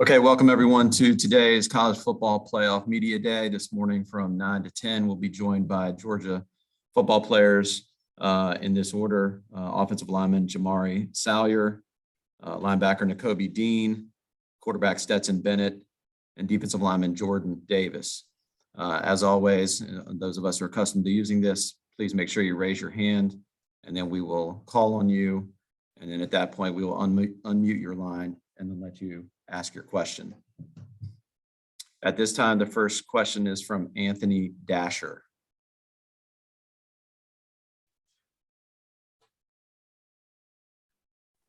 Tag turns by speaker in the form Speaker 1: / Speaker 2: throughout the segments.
Speaker 1: Okay, welcome everyone to today's College Football Playoff Media Day. This morning from 9 to 10, we'll be joined by Georgia football players in this order. Offensive lineman Jamari Salyer, linebacker Nakobe Dean, quarterback Stetson Bennett, and defensive lineman Jordan Davis. As always, those of us who are accustomed to using this, please make sure you raise your hand, and then we will call on you. And then at that point, we will unmute your line and then let you ask your question. At this time, the first question is from Anthony Dasher.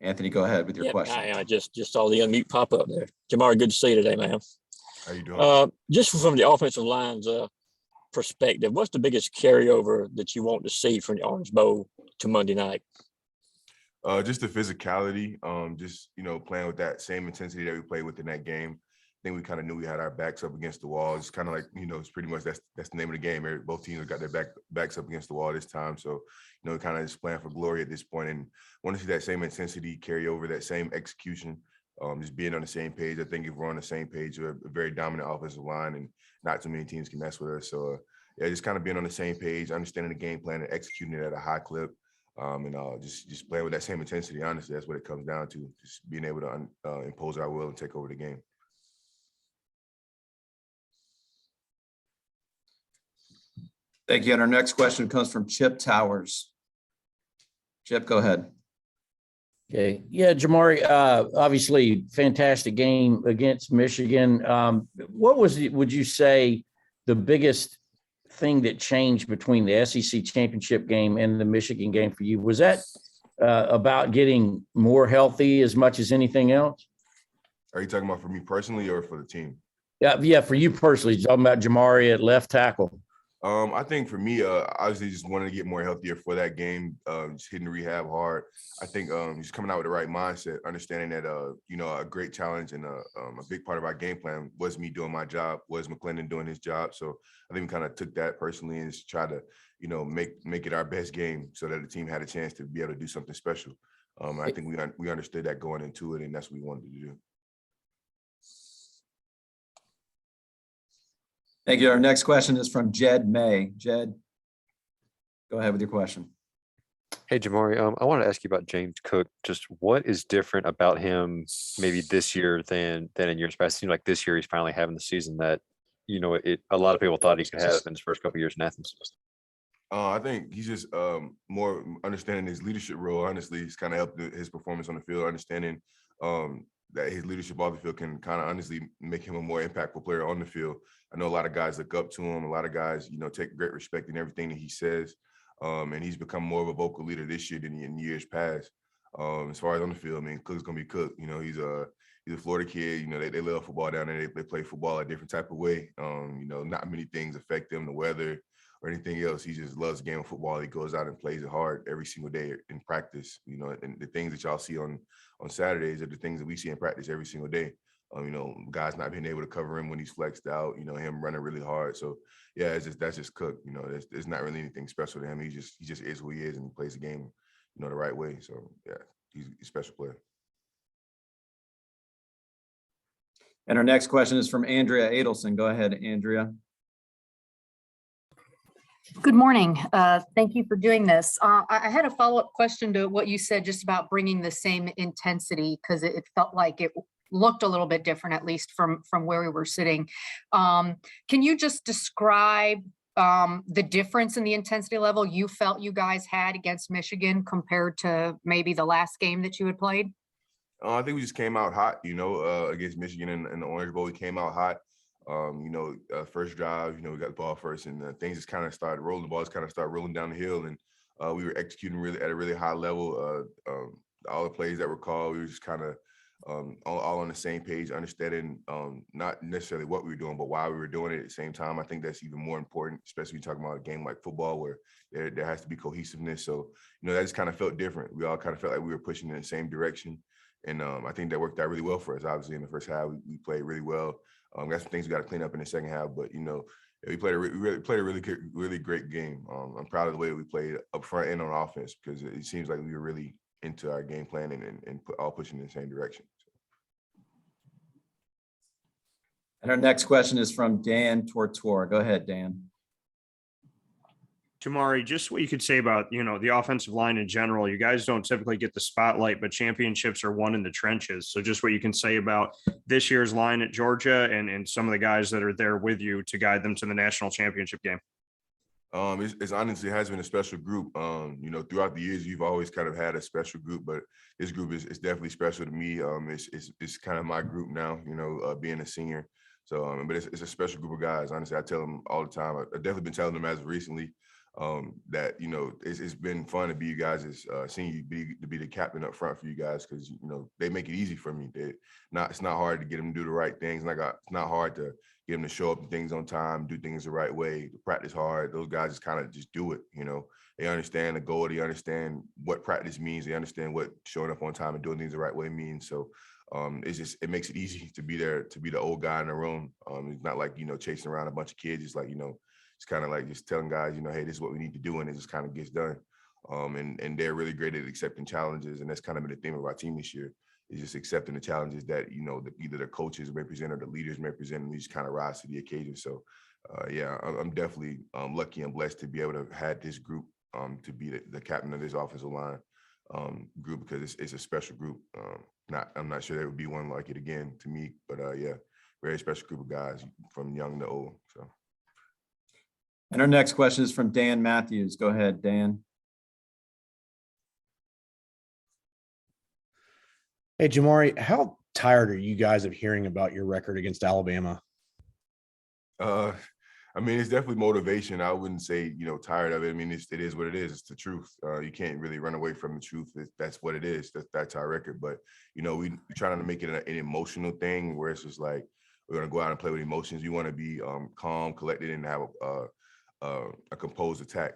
Speaker 1: Anthony, go ahead with your question.
Speaker 2: I just saw the unmute pop up there. Jamari, good to see you today, man.
Speaker 3: How you doing?
Speaker 2: Just from the offensive line's perspective, what's the biggest carryover that you want to see from the Orange Bowl to Monday night?
Speaker 3: Just the physicality, just, playing with that same intensity that we played with in that game. I think we kind of knew we had our backs up against the wall. It's kind of like, it's pretty much that's the name of the game. Both teams got their backs up against the wall this time. So, we kind of just playing for glory at this point and want to see that same intensity carry over, that same execution, just being on the same page. I think if we're on the same page, we're a very dominant offensive line and not too many teams can mess with us. So, just kind of being on the same page, understanding the game plan and executing it at a high clip. Just playing with that same intensity. Honestly, that's what it comes down to. Just being able to impose our will and take over the game.
Speaker 1: Thank you. And our next question comes from Chip Towers. Chip, go ahead.
Speaker 4: Okay. Yeah, Jamari, obviously fantastic game against Michigan. What would you say the biggest thing that changed between the SEC championship game and the Michigan game for you? Was that about getting more healthy as much as anything else?
Speaker 3: Are you talking about for me personally or for the team?
Speaker 4: Yeah, for you personally. Talking about Jamari at left tackle.
Speaker 3: I think for me, obviously just wanted to get more healthier for that game, just hitting the rehab hard. I think just coming out with the right mindset, understanding that, a great challenge and a big part of our game plan was me doing my job, was McClendon doing his job. So I think we kind of took that personally and just try to, make it our best game so that the team had a chance to be able to do something special. I think we understood that going into it, and that's what we wanted to do.
Speaker 1: Thank you. Our next question is from Jed May. Jed, go ahead with your question.
Speaker 5: Hey, Jamari, I want to ask you about James Cook. Just what is different about him maybe this year than in years past? It seems like this year he's finally having the season that, a lot of people thought he could have in his first couple of years in Athens.
Speaker 3: I think he's just more understanding his leadership role. Honestly, he's kind of helped his performance on the field, understanding that his leadership off the field can kind of honestly make him a more impactful player on the field. I know a lot of guys look up to him. A lot of guys, take great respect in everything that he says. And he's become more of a vocal leader this year than in years past. As far as on the field, Cook's gonna be Cook. He's a Florida kid. They love football down there. They play football a different type of way. Not many things affect them, the weather or anything else. He just loves the game of football. He goes out and plays it hard every single day in practice. And the things that y'all see on Saturdays are the things that we see in practice every single day. Guys not being able to cover him when he's flexed out, him running really hard. So yeah, that's just Cook. There's not really anything special to him. He just is who he is and he plays the game, the right way. So yeah, he's a special player.
Speaker 1: And our next question is from Andrea Adelson. Go ahead, Andrea.
Speaker 6: Good morning. Thank you for doing this. I had a follow-up question to what you said just about bringing the same intensity, because it felt like it looked a little bit different, at least from where we were sitting. Can you just describe the difference in the intensity level you felt you guys had against Michigan compared to maybe the last game that you had played?
Speaker 3: I think we just came out hot, against Michigan in the Orange Bowl. We came out hot. First drive, we got the ball first, and things just kind of started rolling. The balls kind of started rolling down the hill, and we were executing really at a really high level. All the plays that were called, we were just kind of all on the same page, understanding not necessarily what we were doing, but why we were doing it at the same time. I think that's even more important, especially when you're talking about a game like football where there has to be cohesiveness. So, that just kind of felt different. We all kind of felt like we were pushing in the same direction. And I think that worked out really well for us. Obviously, in the first half, we played really well. Got some things we got to clean up in the second half, but we played a really great game. I'm proud of the way that we played up front and on offense because it seems like we were really into our game plan and all pushing in the same direction.
Speaker 1: And our next question is from Dan Tortora. Go ahead, Dan.
Speaker 7: Jamari, just what you could say about, the offensive line in general. You guys don't typically get the spotlight, but championships are won in the trenches. So just what you can say about this year's line at Georgia and some of the guys that are there with you to guide them to the national championship game.
Speaker 3: It's honestly has been a special group. Throughout the years, you've always kind of had a special group, but this group is definitely special to me. It's kind of my group now, being a senior. So, but it's a special group of guys. Honestly, I tell them all the time. I've definitely been telling them as of recently that it's been fun to be you guys' seeing you to be the captain up front for you guys because they make it easy for me. It's not hard to get them to do the right things. It's not hard to get them to show up to things on time, do things the right way, practice hard. Those guys just kind of just do it. They understand the goal. They understand what practice means. They understand what showing up on time and doing things the right way means. So it makes it easy to be there, to be the old guy in the room. It's not like chasing around a bunch of kids. It's like it's kind of like just telling guys, hey, this is what we need to do, and it just kind of gets done. And they're really great at accepting challenges, and that's kind of been the theme of our team this year, is just accepting the challenges that either the coaches represent or the leaders represent, and we just kind of rise to the occasion. So, I'm definitely lucky and blessed to be able to have had this group to be the captain of this offensive line group because it's a special group. I'm not sure there would be one like it again to me, but very special group of guys from young to old. So.
Speaker 1: And our next question is from Dan Matthews. Go ahead, Dan.
Speaker 8: Hey, Jamari, how tired are you guys of hearing about your record against Alabama?
Speaker 3: It's definitely motivation. I wouldn't say, tired of it. It is what it is. It's the truth. You can't really run away from the truth. That's what it is. That's our record. But, we trying to make it an emotional thing where it's just like, we're going to go out and play with emotions. You want to be calm, collected, and have a composed attack,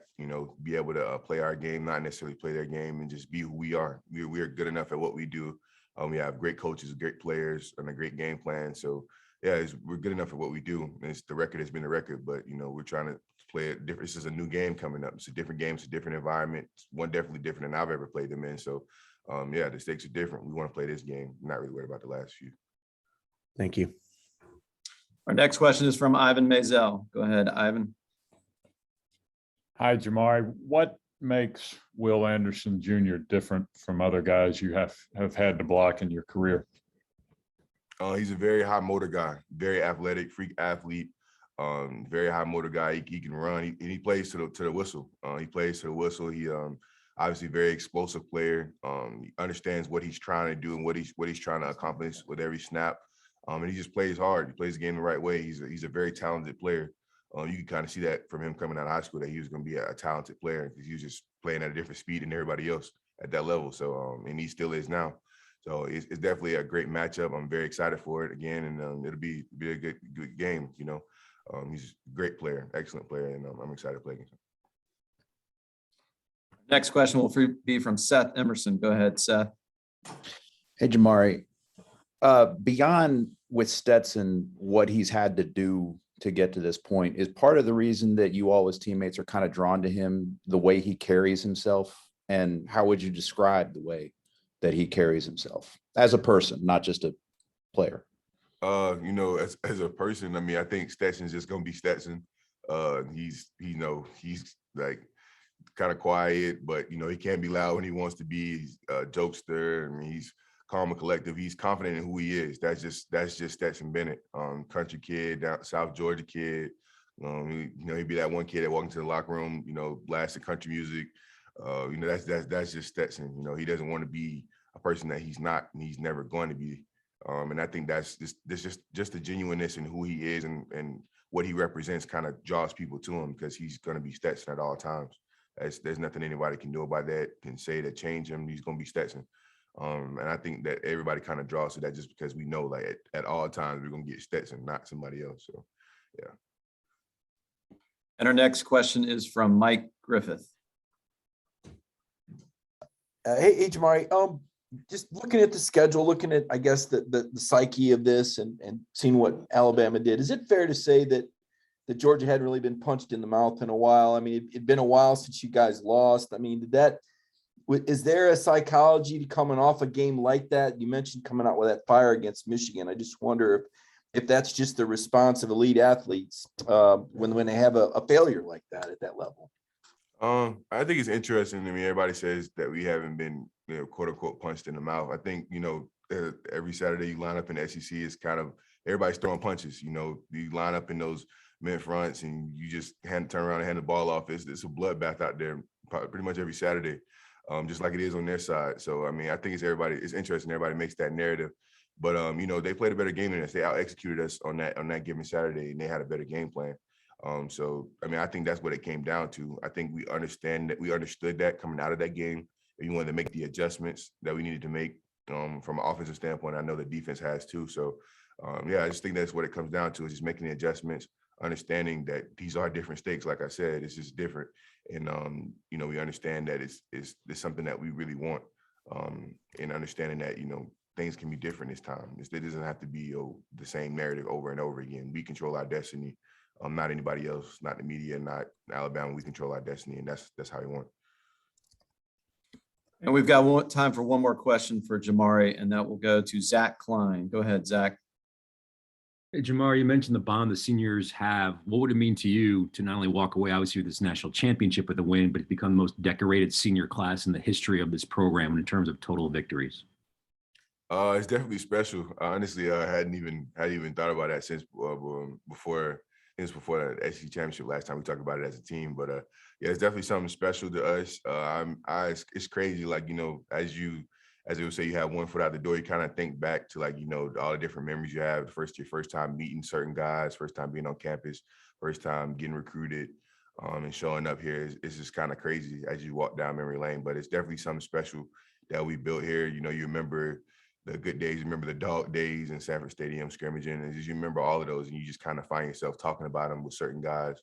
Speaker 3: be able to play our game, not necessarily play their game, and just be who we are. We are good enough at what we do. We have great coaches, great players, and a great game plan. So, we're good enough at what we do. And the record has been the record, but, we're trying to play it different. This is a new game coming up. It's a different game. It's a different environment. It's one definitely different than I've ever played them in. So, the stakes are different. We want to play this game. I'm not really worried about the last few.
Speaker 8: Thank you.
Speaker 1: Our next question is from Ivan Mazel. Go ahead, Ivan.
Speaker 9: Hi, Jamari. What makes Will Anderson Jr. different from other guys you have had to block in your career?
Speaker 3: He's a very high motor guy, very athletic, freak athlete, very high motor guy. He can run. He plays to the whistle. He plays to the whistle. He obviously very explosive player. He understands what he's trying to do and what he's trying to accomplish with every snap. And he just plays hard. He plays the game the right way. He's a very talented player. You can kind of see that from him coming out of high school that he was going to be a talented player because he was just playing at a different speed than everybody else at that level. So, and he still is now. So it's definitely a great matchup. I'm very excited for it again, and it'll be a good game. He's a great player, excellent player, and I'm excited to play against him.
Speaker 1: Next question will be from Seth Emerson. Go ahead, Seth.
Speaker 10: Hey, Jamari. Beyond with Stetson, what he's had to do to get to this point, is part of the reason that you all as teammates are kind of drawn to him, the way he carries himself? And how would you describe the way that he carries himself as a person, not just a player?
Speaker 3: As a person, I think Stetson's just gonna be Stetson. He's like kind of quiet, but he can be loud when he wants to be. He's a jokester. He's calm and collective. He's confident in who he is. That's just Stetson Bennett, country kid, down South Georgia kid. He'd be that one kid that walked into the locker room, blasting country music. That's just Stetson. He doesn't want to be a person that he's not, and he's never going to be. And I think that's just the genuineness in who he is and what he represents kind of draws people to him because he's going to be Stetson at all times. There's nothing anybody can do about that, can say to change him. He's going to be Stetson. And I think that everybody kind of draws to that just because we know like at all times we're going to get Stetson, not somebody else. So, yeah.
Speaker 1: And our next question is from Mike Griffith.
Speaker 11: Hey, Jamari, just looking at the schedule, looking at, I guess, the psyche of this and seeing what Alabama did, is it fair to say that that Georgia hadn't really been punched in the mouth in a while. I mean, it'd been a while since you guys lost. I mean, is there a psychology to coming off a game like that? You mentioned coming out with that fire against Michigan. I just wonder if that's just the response of elite athletes when they have a failure like that at that level.
Speaker 3: I think it's interesting. I mean, everybody says that we haven't been, quote unquote, punched in the mouth. I think, every Saturday you line up in the SEC is kind of everybody's throwing punches. You line up in those mid fronts and you just turn around and hand the ball off. It's a bloodbath out there pretty much every Saturday, just like it is on their side. So, I mean, I think it's interesting. Everybody makes that narrative. But, they played a better game than us. They out-executed us on that given Saturday, and they had a better game plan. So, I mean, I think that's what it came down to. I think we understood that coming out of that game, and we wanted to make the adjustments that we needed to make from an offensive standpoint. I know the defense has too. So, I just think that's what it comes down to, is just making the adjustments, understanding that these are different stakes. Like I said, it's just different. And, we understand that it's something that we really want, and understanding that, things can be different this time. It doesn't have to be the same narrative over and over again. We control our destiny. Not anybody else, not the media, not Alabama. We control our destiny, and that's how we want.
Speaker 1: And we've got time for one more question for Jamari, and that will go to Zach Klein. Go ahead, Zach.
Speaker 12: Hey, Jamari, you mentioned the bond the seniors have. What would it mean to you to not only walk away, obviously, with this national championship with a win, but to become the most decorated senior class in the history of this program in terms of total victories?
Speaker 3: It's definitely special. Honestly, I hadn't even thought about that since before the SEC championship last time we talked about it as a team. But it's definitely something special to us. It's crazy, like, as they would say, you have one foot out the door, you kind of think back to, like, all the different memories you have. Your first time meeting certain guys, first time being on campus, first time getting recruited, and showing up here. It's just kind of crazy as you walk down memory lane. But it's definitely something special that we built here. You remember the good days, you remember the dog days in Sanford Stadium scrimmaging, and you remember all of those, and you just kind of find yourself talking about them with certain guys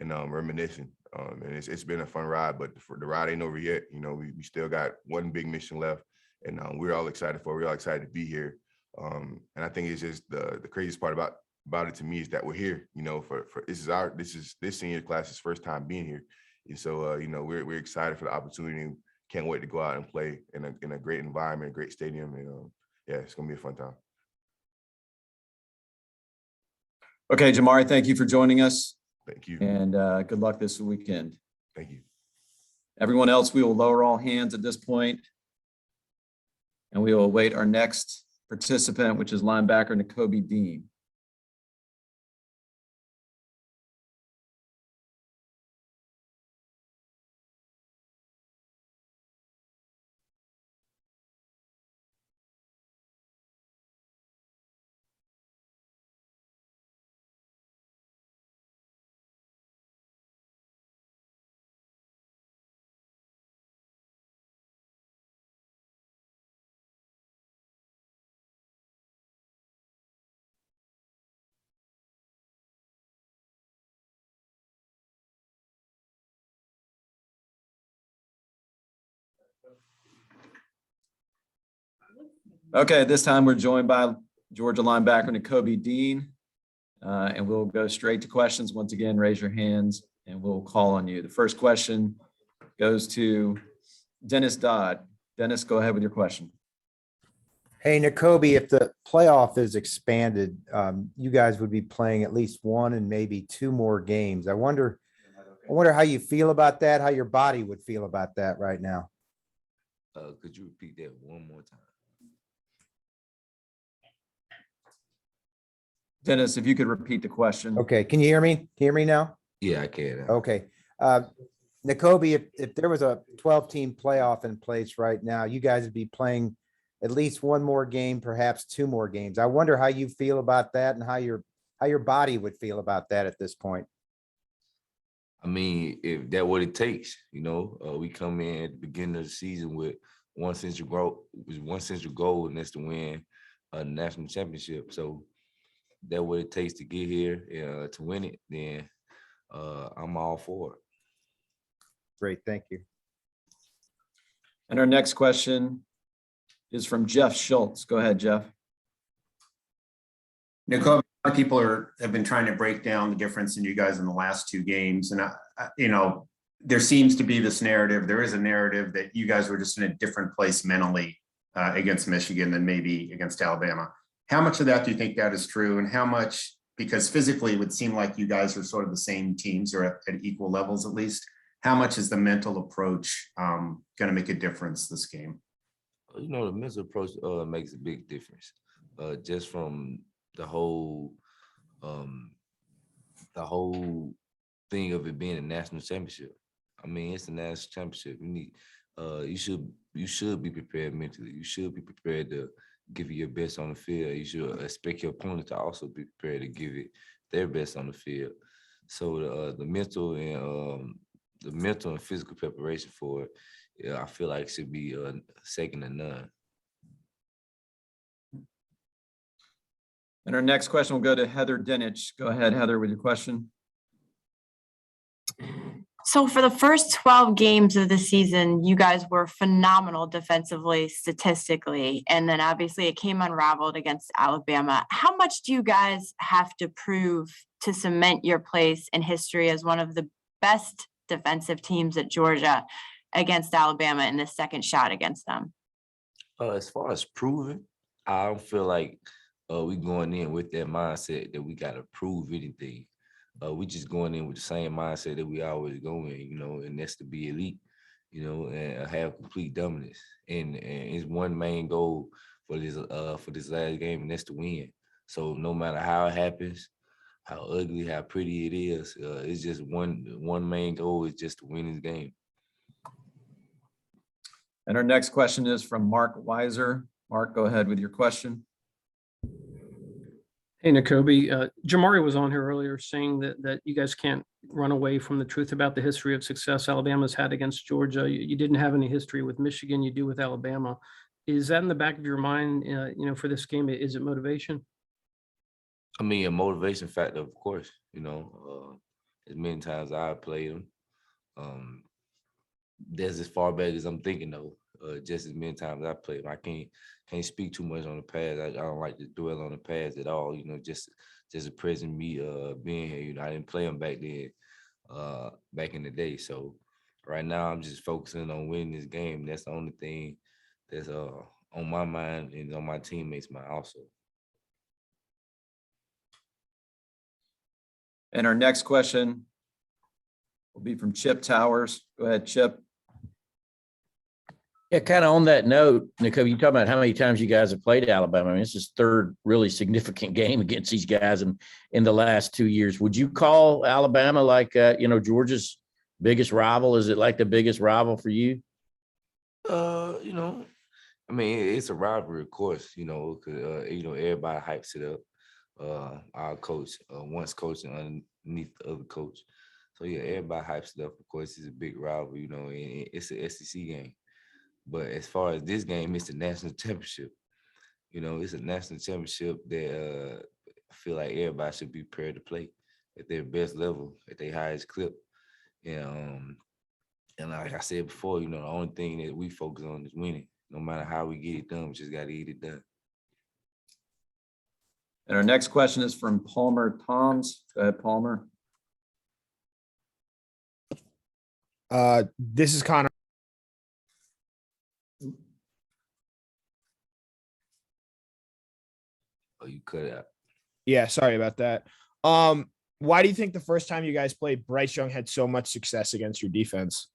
Speaker 3: and reminiscing. And it's been a fun ride, but the ride ain't over yet. We still got one big mission left, and we're all excited to be here. And I think it's just the craziest part about it to me is that we're here. For this senior class's first time being here, and so we're excited for the opportunity. Can't wait to go out and play in a great environment, a great stadium, and it's gonna be a fun time.
Speaker 1: Okay, Jamari, thank you for joining us.
Speaker 3: Thank you.
Speaker 1: And good luck this weekend.
Speaker 3: Thank you.
Speaker 1: Everyone else, we will lower all hands at this point, and we will await our next participant, which is linebacker Nakobe Dean. Okay, this time we're joined by Georgia linebacker Nakobe Dean, and we'll go straight to questions. Once again, raise your hands and we'll call on you. The first question goes to Dennis Dodd. Dennis, go ahead with your question.
Speaker 13: Hey, Nakobe, if the playoff is expanded, you guys would be playing at least one and maybe two more games. I wonder how you feel about that, how your body would feel about that right now.
Speaker 14: Could you repeat that one more time?
Speaker 1: Dennis, if you could repeat the question.
Speaker 13: Okay, can you hear me? Can you hear me now?
Speaker 14: Yeah, I can.
Speaker 13: Okay. Nakobe, if there was a 12-team playoff in place right now, you guys would be playing at least one more game, perhaps two more games. I wonder how you feel about that and how your body would feel about that at this point.
Speaker 14: I mean, if that's what it takes, we come in at the beginning of the season with one central goal, and that's to win a national championship. So that's what it takes to get here to win it. Then I'm all for it.
Speaker 13: Great, thank you.
Speaker 1: And our next question is from Jeff Schultz. Go ahead, Jeff.
Speaker 15: Nakobe, People have been trying to break down the difference in you guys in the last two games. And, there seems to be this narrative. There is a narrative that you guys were just in a different place mentally against Michigan than maybe against Alabama. How much of that do you think that is true? And how much, because physically it would seem like you guys are sort of the same teams or at equal levels at least. How much is the mental approach going to make a difference this game?
Speaker 14: The mental approach makes a big difference. Just from the whole thing of it being a national championship. I mean, it's a national championship. You should be prepared mentally. You should be prepared to give it your best on the field. You should expect your opponent to also be prepared to give it their best on the field. So the mental and physical preparation for it, I feel like should be second to none.
Speaker 1: And our next question will go to Heather Dinich. Go ahead, Heather, with your question.
Speaker 16: So for the first 12 games of the season, you guys were phenomenal defensively, statistically, and then obviously it came unraveled against Alabama. How much do you guys have to prove to cement your place in history as one of the best defensive teams at Georgia against Alabama in the second shot against them?
Speaker 14: As far as proving, I don't feel like we going in with that mindset that we got to prove anything. We just going in with the same mindset that we always go in, and that's to be elite, and have complete dominance. And it's one main goal for this last game, and that's to win. So no matter how it happens, how ugly, how pretty it is, it's just one main goal is just to win this game.
Speaker 1: And our next question is from Mark Weiser. Mark, go ahead with your question.
Speaker 17: Hey, Nakobe. Jamari was on here earlier saying that you guys can't run away from the truth about the history of success Alabama's had against Georgia. You didn't have any history with Michigan. You do with Alabama. Is that in the back of your mind, for this game? Is it motivation?
Speaker 14: I mean, a motivation factor, of course. As many times I played them, that's as far back as I'm thinking though. Just as many times I played them, I can't speak too much on the past. I don't like to dwell on the past at all. Just the present me being here. I didn't play them back then, back in the day. So right now I'm just focusing on winning this game. That's the only thing that's on my mind and on my teammates' mind also.
Speaker 1: And our next question will be from Chip Towers. Go ahead, Chip.
Speaker 4: Yeah, kind of on that note, Nico, you talk about how many times you guys have played Alabama. I mean, it's his third really significant game against these guys in the last 2 years. Would you call Alabama like, Georgia's biggest rival? Is it like the biggest rival for you?
Speaker 14: I mean, it's a rivalry, of course, because, everybody hypes it up. Our coach, once coaching underneath the other coach. So, yeah, everybody hypes it up. Of course, it's a big rivalry, and it's an SEC game. But as far as this game, it's a national championship. It's a national championship that I feel like everybody should be prepared to play at their best level, at their highest clip. And like I said before, the only thing that we focus on is winning. No matter how we get it done, we just got to get it done.
Speaker 1: And our next question is from Palmer Toms. Go ahead, Palmer.
Speaker 18: This is Connor.
Speaker 14: Oh, you cut it out.
Speaker 18: Yeah, sorry about that. Why do you think the first time you guys played, Bryce Young had so much success against your defense?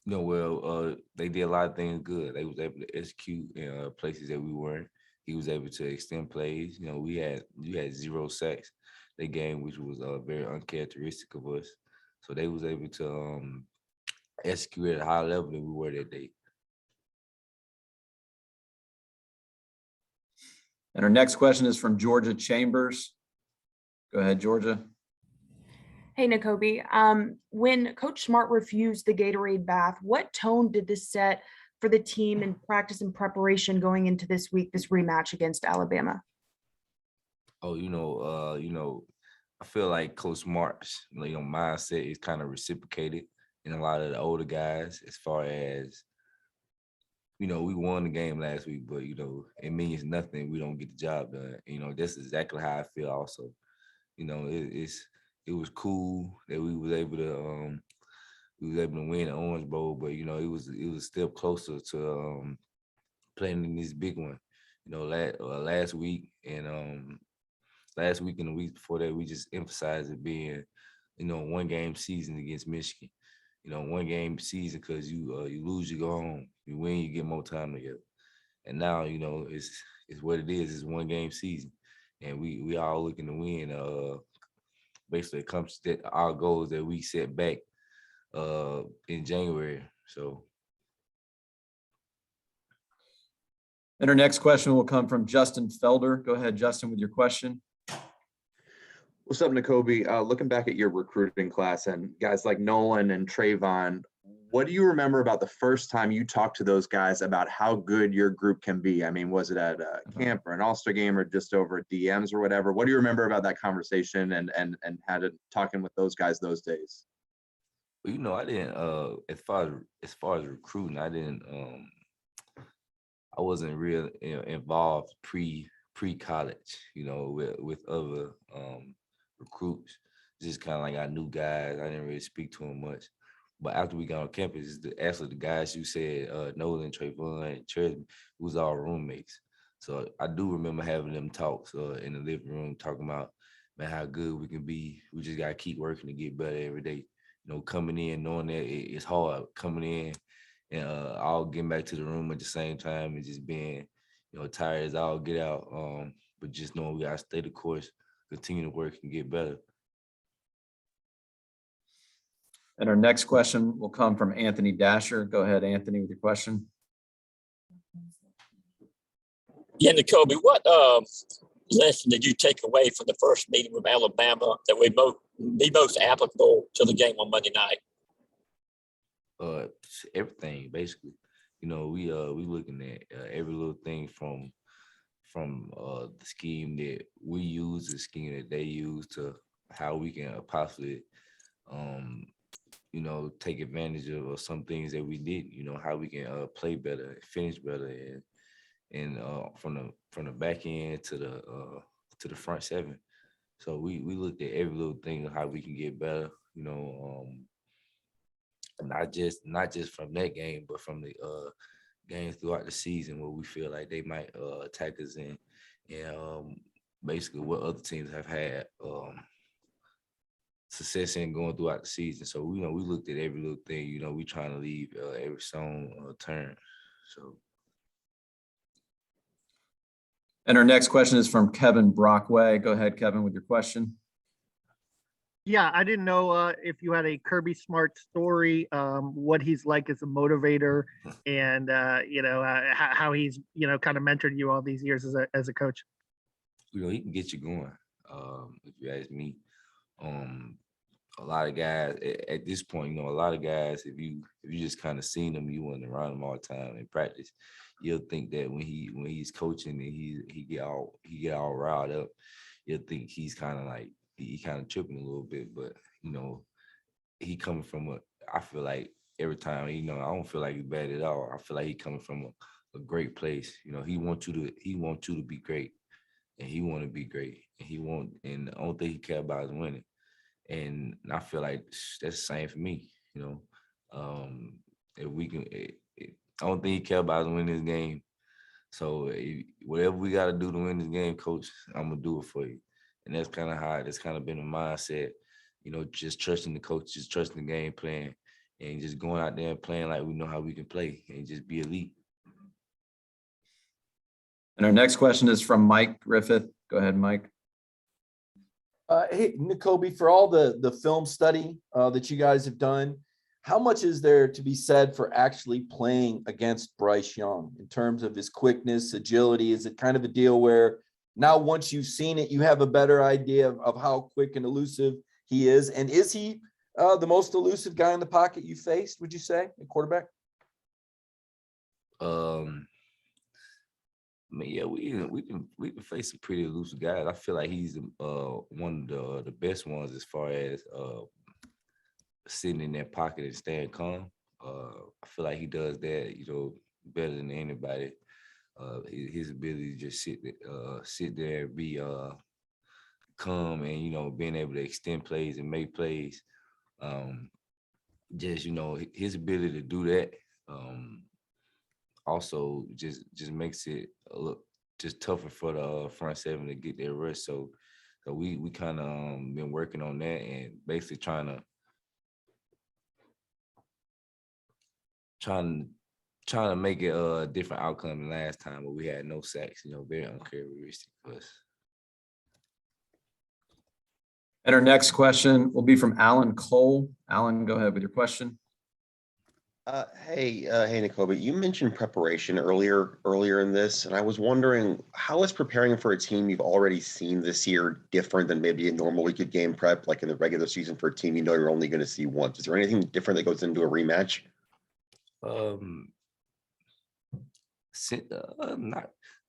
Speaker 14: They did a lot of things good. They was able to execute in places that we weren't. He was able to extend plays. We had 0 sacks that game, which was very uncharacteristic of us. So they was able to execute at a higher level than we were that day.
Speaker 1: And our next question is from Georgia Chambers. Go ahead, Georgia.
Speaker 19: Hey, Nakobe. When Coach Smart refused the Gatorade bath, what tone did this set for the team in practice and preparation going into this week, this rematch against Alabama?
Speaker 14: Oh, I feel like Coach Smart's mindset is kind of reciprocated in a lot of the older guys as far as we won the game last week, but it means nothing. We don't get the job done. That's exactly how I feel. Also, it was cool that we was able to win the Orange Bowl, but it was a step closer to playing in this big one. Last week and the week before that, we just emphasized it being 1-game season against Michigan. 1-game season because you lose, you go home. You win, you get more time together. And now it's what it is. It's 1-game season, and we all looking to win. Basically, accomplish that our goals that we set back in January. So.
Speaker 1: And our next question will come from Justin Felder. Go ahead, Justin, with your question.
Speaker 20: What's up, Nakobe? Looking back at your recruiting class and guys like Nolan and Trayvon, what do you remember about the first time you talked to those guys about how good your group can be? I mean, was it at a camp or an All-Star game or just over DMs or whatever? What do you remember about that conversation and had it talking with those guys those days?
Speaker 14: Well, I didn't as far as recruiting, I wasn't real involved pre-college, with other recruits. Just kind of like I knew guys. I didn't really speak to them much. But after we got on campus, actually the guys you said, Nolan, Trayvon, and Chesney, was all roommates. So I do remember having them talks in the living room, talking about, man, how good we can be. We just got to keep working to get better every day. Coming in, knowing that it's hard, coming in and all getting back to the room at the same time and just being, tired as all get out. But just knowing we got to stay the course, continue to work and get better.
Speaker 1: And our next question will come from Anthony Dasher. Go ahead, Anthony, with your question.
Speaker 2: Yeah, Nakobe, what lesson did you take away from the first meeting with Alabama that would be most applicable to the game on Monday night?
Speaker 14: Everything basically. We looking at every little thing from the scheme that we use, the scheme that they use, to how we can possibly take advantage of some things that we did. How we can play better, finish better, and from the back end to the front seven. So we looked at every little thing of how we can get better. Not just from that game, but from the games throughout the season where we feel like they might attack us in, and basically what other teams have had success in going throughout the season. So we looked at every little thing. We trying to leave every stone turned. So.
Speaker 1: And our next question is from Kevin Brockway. Go ahead, Kevin, with your question.
Speaker 21: Yeah, I didn't know if you had a Kirby Smart story, what he's like as a motivator, and how he's kind of mentored you all these years as a coach.
Speaker 14: He can get you going. If you ask me, a lot of guys at this point, a lot of guys, if you just kind of seen them, you wasn't around them all the time in practice, you'll think that when he's coaching and he get all riled up, you'll think he's kind of like he kind of tripping a little bit. But he coming from I feel like every time, I don't feel like he's bad at all. I feel like he coming from a great place. He wants you to be great, and he want to be great, and the only thing he care about is winning. And I feel like that's the same for me. If we can, I don't think he care about is winning this game. So whatever we got to do to win this game, coach, I'm gonna do it for you. And that's kind of been a mindset. Just trusting the coach, just trusting the game plan, and just going out there and playing like we know how we can play, and just be elite.
Speaker 1: And our next question is from Mike Griffith. Go ahead, Mike.
Speaker 11: Hey, Nakobe, for all the film study that you guys have done, how much is there to be said for actually playing against Bryce Young in terms of his quickness, agility? Is it kind of a deal where now once you've seen it, you have a better idea of how quick and elusive he is? And is he the most elusive guy in the pocket you faced, would you say, at quarterback?
Speaker 14: Yeah, we can face some pretty elusive guys. I feel like he's one of the best ones as far as sitting in that pocket and staying calm. I feel like he does that, better than anybody. His ability to just sit there and be calm and, you know, being able to extend plays and make plays. Just, you know, his ability to do that also just makes it a little just tougher for the front seven to get their rest. So we kind of been working on that and basically trying to make it a different outcome than last time, but we had no sacks. You know, very uncharacteristic for us.
Speaker 1: And our next question will be from Alan Cole. Alan, go ahead with your question.
Speaker 5: Hey, Nakobe, you mentioned preparation earlier in this, and I was wondering, how is preparing for a team you've already seen this year different than maybe a normal week of game prep, like in the regular season for a team you know you're only going to see once? Is there anything different that goes into a rematch?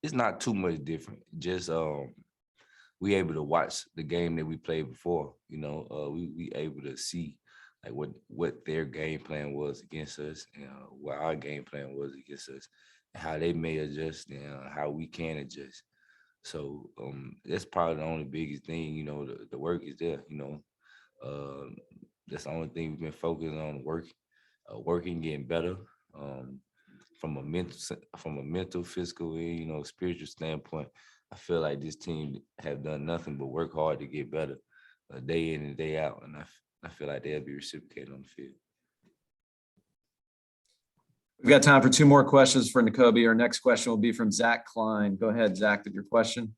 Speaker 14: It's not too much different. Just we able to watch the game that we played before. You know, we able to see like what their game plan was against us, and what our game plan was against us, and how they may adjust, and how we can adjust. So that's probably the only biggest thing. You know, the work is there. You know, that's the only thing we've been focusing on: working, getting better. From a mental, physical, and, you know, spiritual standpoint, I feel like this team have done nothing but work hard to get better, day in and day out, and I feel like they'll be reciprocated on the field.
Speaker 1: We've got time for two more questions for Nakobe. Our next question will be from Zach Klein. Go ahead, Zach, with your question.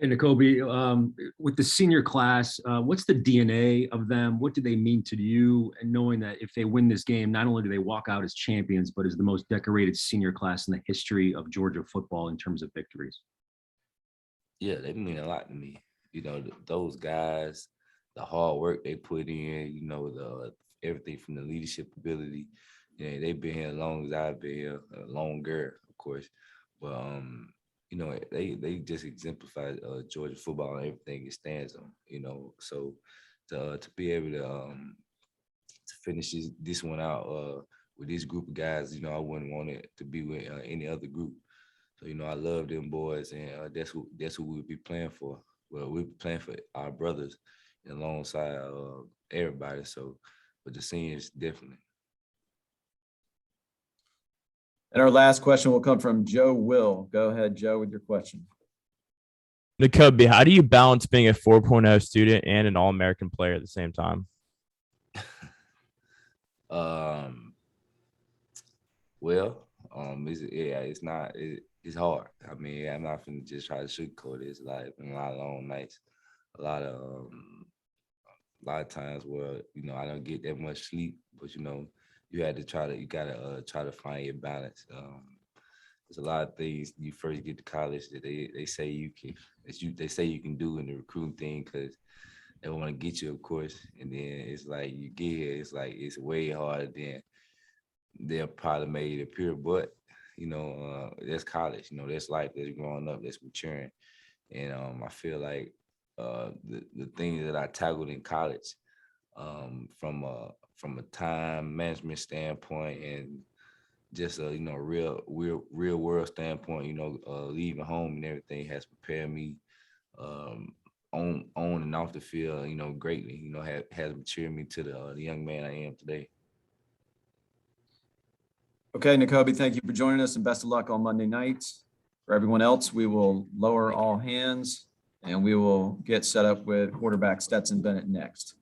Speaker 12: Hey, Nakobe, with the senior class, what's the DNA of them? What do they mean to you? And knowing that if they win this game, not only do they walk out as champions, but as the most decorated senior class in the history of Georgia football in terms of victories.
Speaker 14: Yeah, they mean a lot to me. You know, those guys, the hard work they put in, you know, everything from the leadership ability. You know, they've been here as long as I've been here, longer, of course. But you know, they just exemplify Georgia football and everything it stands on. You know, so to be able to finish this one out with this group of guys, you know, I wouldn't want it to be with any other group. So, you know, I love them boys, and that's who we'll be playing for. Well, we'll be playing for our brothers alongside everybody. So, but the seniors definitely.
Speaker 1: And our last question will come from Joe Will. Go ahead, Joe, with your question.
Speaker 22: Nakobe, how do you balance being a 4.0 student and an All-American player at the same time?
Speaker 14: It's hard. I mean, I'm not gonna just try to sugarcoat it. It's like been a lot of long nights, a lot of times where, you know, I don't get that much sleep, but, you know, you gotta try to find your balance. There's a lot of things you first get to college that they say you can do in the recruiting thing, because they want to get you, of course. And then it's like you get here, it's like it's way harder than they'll probably make it appear. But, you know, that's college. You know, that's life. That's growing up. That's maturing. And I feel like the things that I tackled in college, from a time management standpoint and just a, you know, real world standpoint, you know, leaving home and everything has prepared me on and off the field, you know, greatly. You know, has matured me to the young man I am today.
Speaker 1: Okay, Nakobe, thank you for joining us, and best of luck on Monday night. For everyone else, we will lower all hands, and we will get set up with quarterback Stetson Bennett next.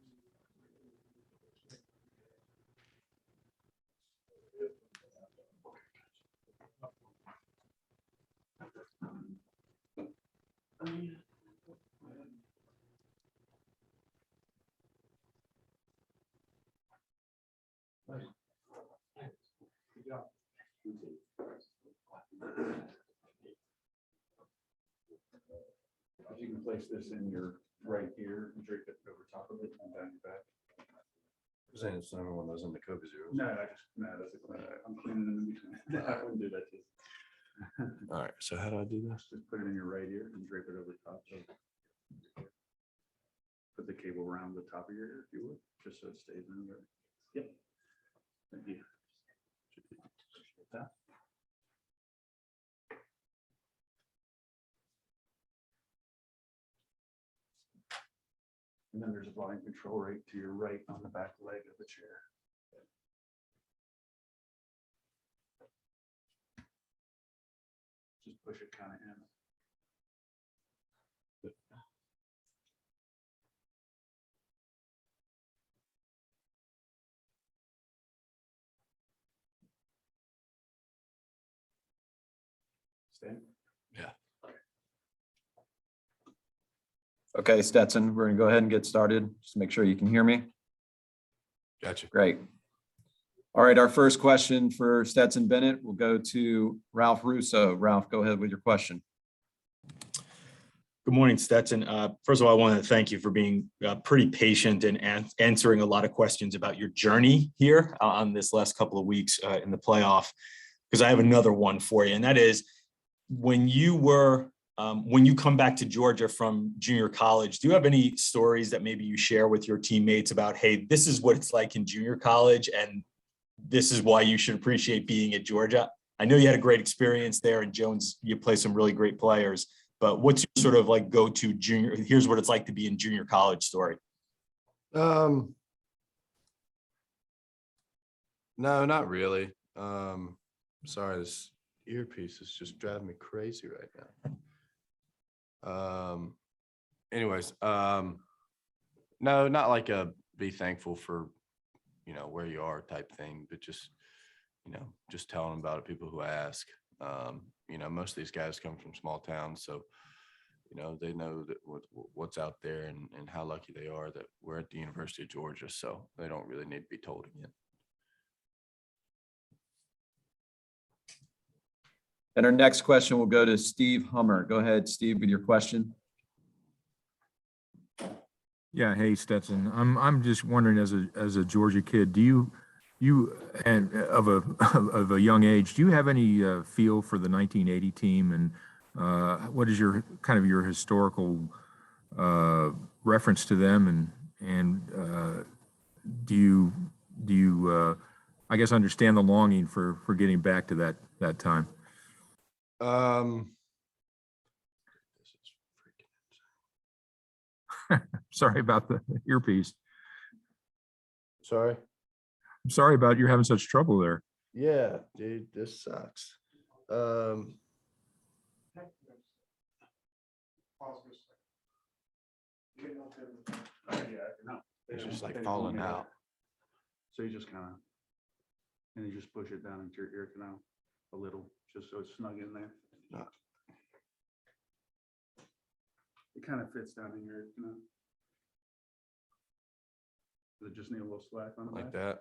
Speaker 9: You can place this in your right ear and drape it over top of it and down your back.
Speaker 8: Saying it's not one of those on the Kobe zeros.
Speaker 9: No, that's a clean. I'm cleaning them in between. I wouldn't do that to you.
Speaker 8: All right. So how do I do this?
Speaker 9: Just put it in your right ear and drape it over top of. Put the cable around the top of your ear, if you would, just so it stays in there. Yep. Thank you. And then there's a volume control right to your right on the back leg of the chair. Just push it kind of in. Stand.
Speaker 14: Yeah.
Speaker 1: Okay, Stetson, we're gonna go ahead and get started. Just make sure you can hear me.
Speaker 3: Gotcha.
Speaker 1: Great. All right, our first question for Stetson Bennett will go to Ralph Russo. Ralph, go ahead with your question.
Speaker 6: Good morning, Stetson. First of all, I want to thank you for being pretty patient and answering a lot of questions about your journey here on this last couple of weeks in the playoff, because I have another one for you. And that is when you come back to Georgia from junior college, do you have any stories that maybe you share with your teammates about, hey, this is what it's like in junior college and this is why you should appreciate being at Georgia? I know you had a great experience there, and Jones, you play some really great players, but what's your sort of like go-to junior, here's what it's like to be in junior college story?
Speaker 7: No, not really. Sorry, this earpiece is just driving me crazy right now. Anyways, no, not like a be thankful for, where you are type thing, but just, just telling about it, people who ask. Most of these guys come from small towns, so they know that what's out there and how lucky they are that we're at the University of Georgia, so they don't really need to be told again.
Speaker 1: And our next question will go to Steve Hummer. Go ahead, Steve, with your question.
Speaker 23: Yeah, hey Stetson. I'm just wondering, as a Georgia kid, do you and of a young age, do you have any feel for the 1980 team, and what is your kind of your historical reference to them, and do you I guess understand the longing for getting back to that time? Sorry about the earpiece.
Speaker 7: Sorry.
Speaker 23: I'm sorry about you having such trouble there.
Speaker 7: Yeah, dude, this sucks.
Speaker 3: It's just like falling out.
Speaker 9: So you just kind of, and you just push it down into your ear canal a little, just so it's snug in there.
Speaker 3: No.
Speaker 9: It kind of fits down in your ear canal. Does it just need a little slack on it?
Speaker 7: Like that.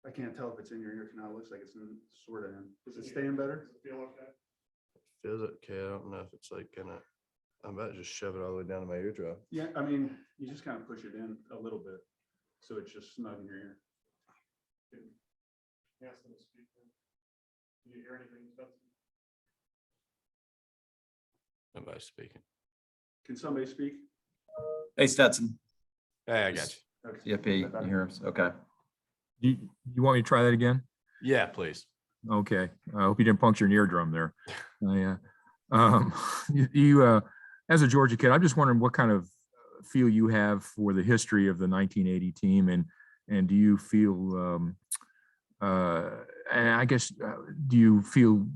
Speaker 9: I can't tell if it's in your ear canal. It looks like it's sort of in. Is it staying better? Does it feel okay?
Speaker 7: Feels okay. I don't know if it's like gonna. I'm about to just shove it all the way down to my eardrum.
Speaker 9: Yeah, I mean, you just kind of push it in a little bit, so it's just snug in your ear. Ask them to speak. Can you hear anything?
Speaker 7: Nobody's speaking.
Speaker 9: Can somebody speak?
Speaker 1: Hey, Stetson.
Speaker 3: Hey, I got you.
Speaker 9: Okay.
Speaker 1: CFP, you hear us? Okay.
Speaker 23: You want me to try that again?
Speaker 3: Yeah, please.
Speaker 23: Okay. I hope you didn't puncture an eardrum there. Yeah. You as a Georgia kid, I'm just wondering what kind of feel you have for the history of the 1980 team, and do you feel and I guess do you feel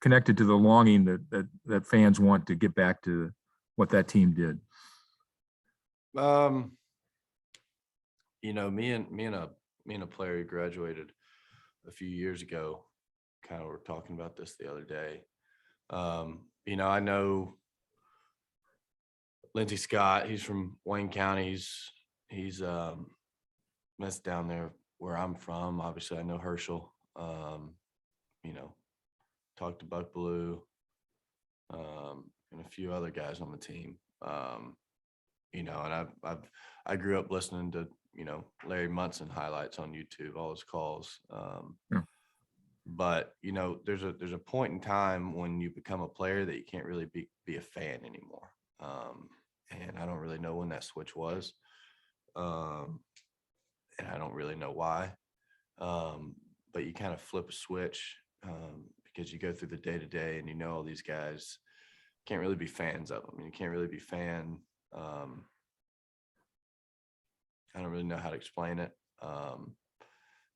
Speaker 23: connected to the longing that fans want to get back to what that team did?
Speaker 7: Me and a player who graduated a few years ago kind of were talking about this the other day. I know Lindsey Scott, he's from Wayne County. He's that's down there where I'm from. Obviously I know Herschel. Talked to Buck Blue, and a few other guys on the team. And I grew up listening to, Larry Munson highlights on YouTube, all his calls. But, there's a point in time when you become a player that you can't really be a fan anymore. And I don't really know when that switch was. And I don't really know why. But you kind of flip a switch because you go through the day to day and all these guys can't really be fans of them. You can't really be fan I don't really know how to explain it.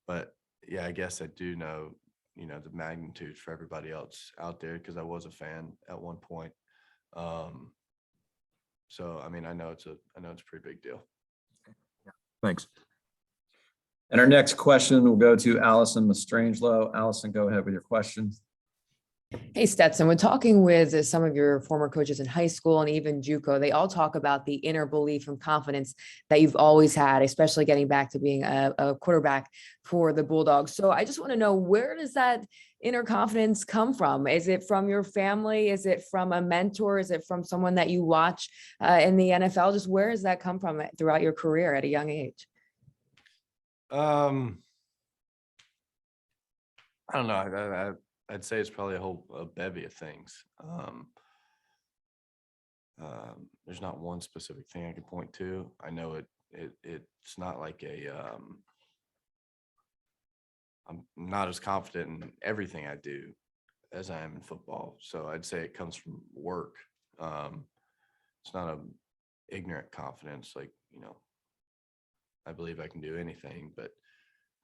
Speaker 7: But yeah, I guess I do know, the magnitude for everybody else out there because I was a fan at one point. So I mean, I know it's a pretty big deal.
Speaker 23: Thanks.
Speaker 1: And our next question will go to Allison Mastrangelo. Allison, go ahead with your question.
Speaker 10: Hey, Stetson, when talking with some of your former coaches in high school and even JUCO, they all talk about the inner belief and confidence that you've always had, especially getting back to being a quarterback for the Bulldogs. So I just want to know, where does that inner confidence come from? Is it from your family? Is it from a mentor? Is it from someone that you watch in the NFL? Just where does that come from throughout your career at a young age?
Speaker 7: I don't know. I'd say it's probably a bevy of things. There's not one specific thing I can point to. I know it's not like I'm not as confident in everything I do as I am in football. So I'd say it comes from work. It's not an ignorant confidence. Like, I believe I can do anything, but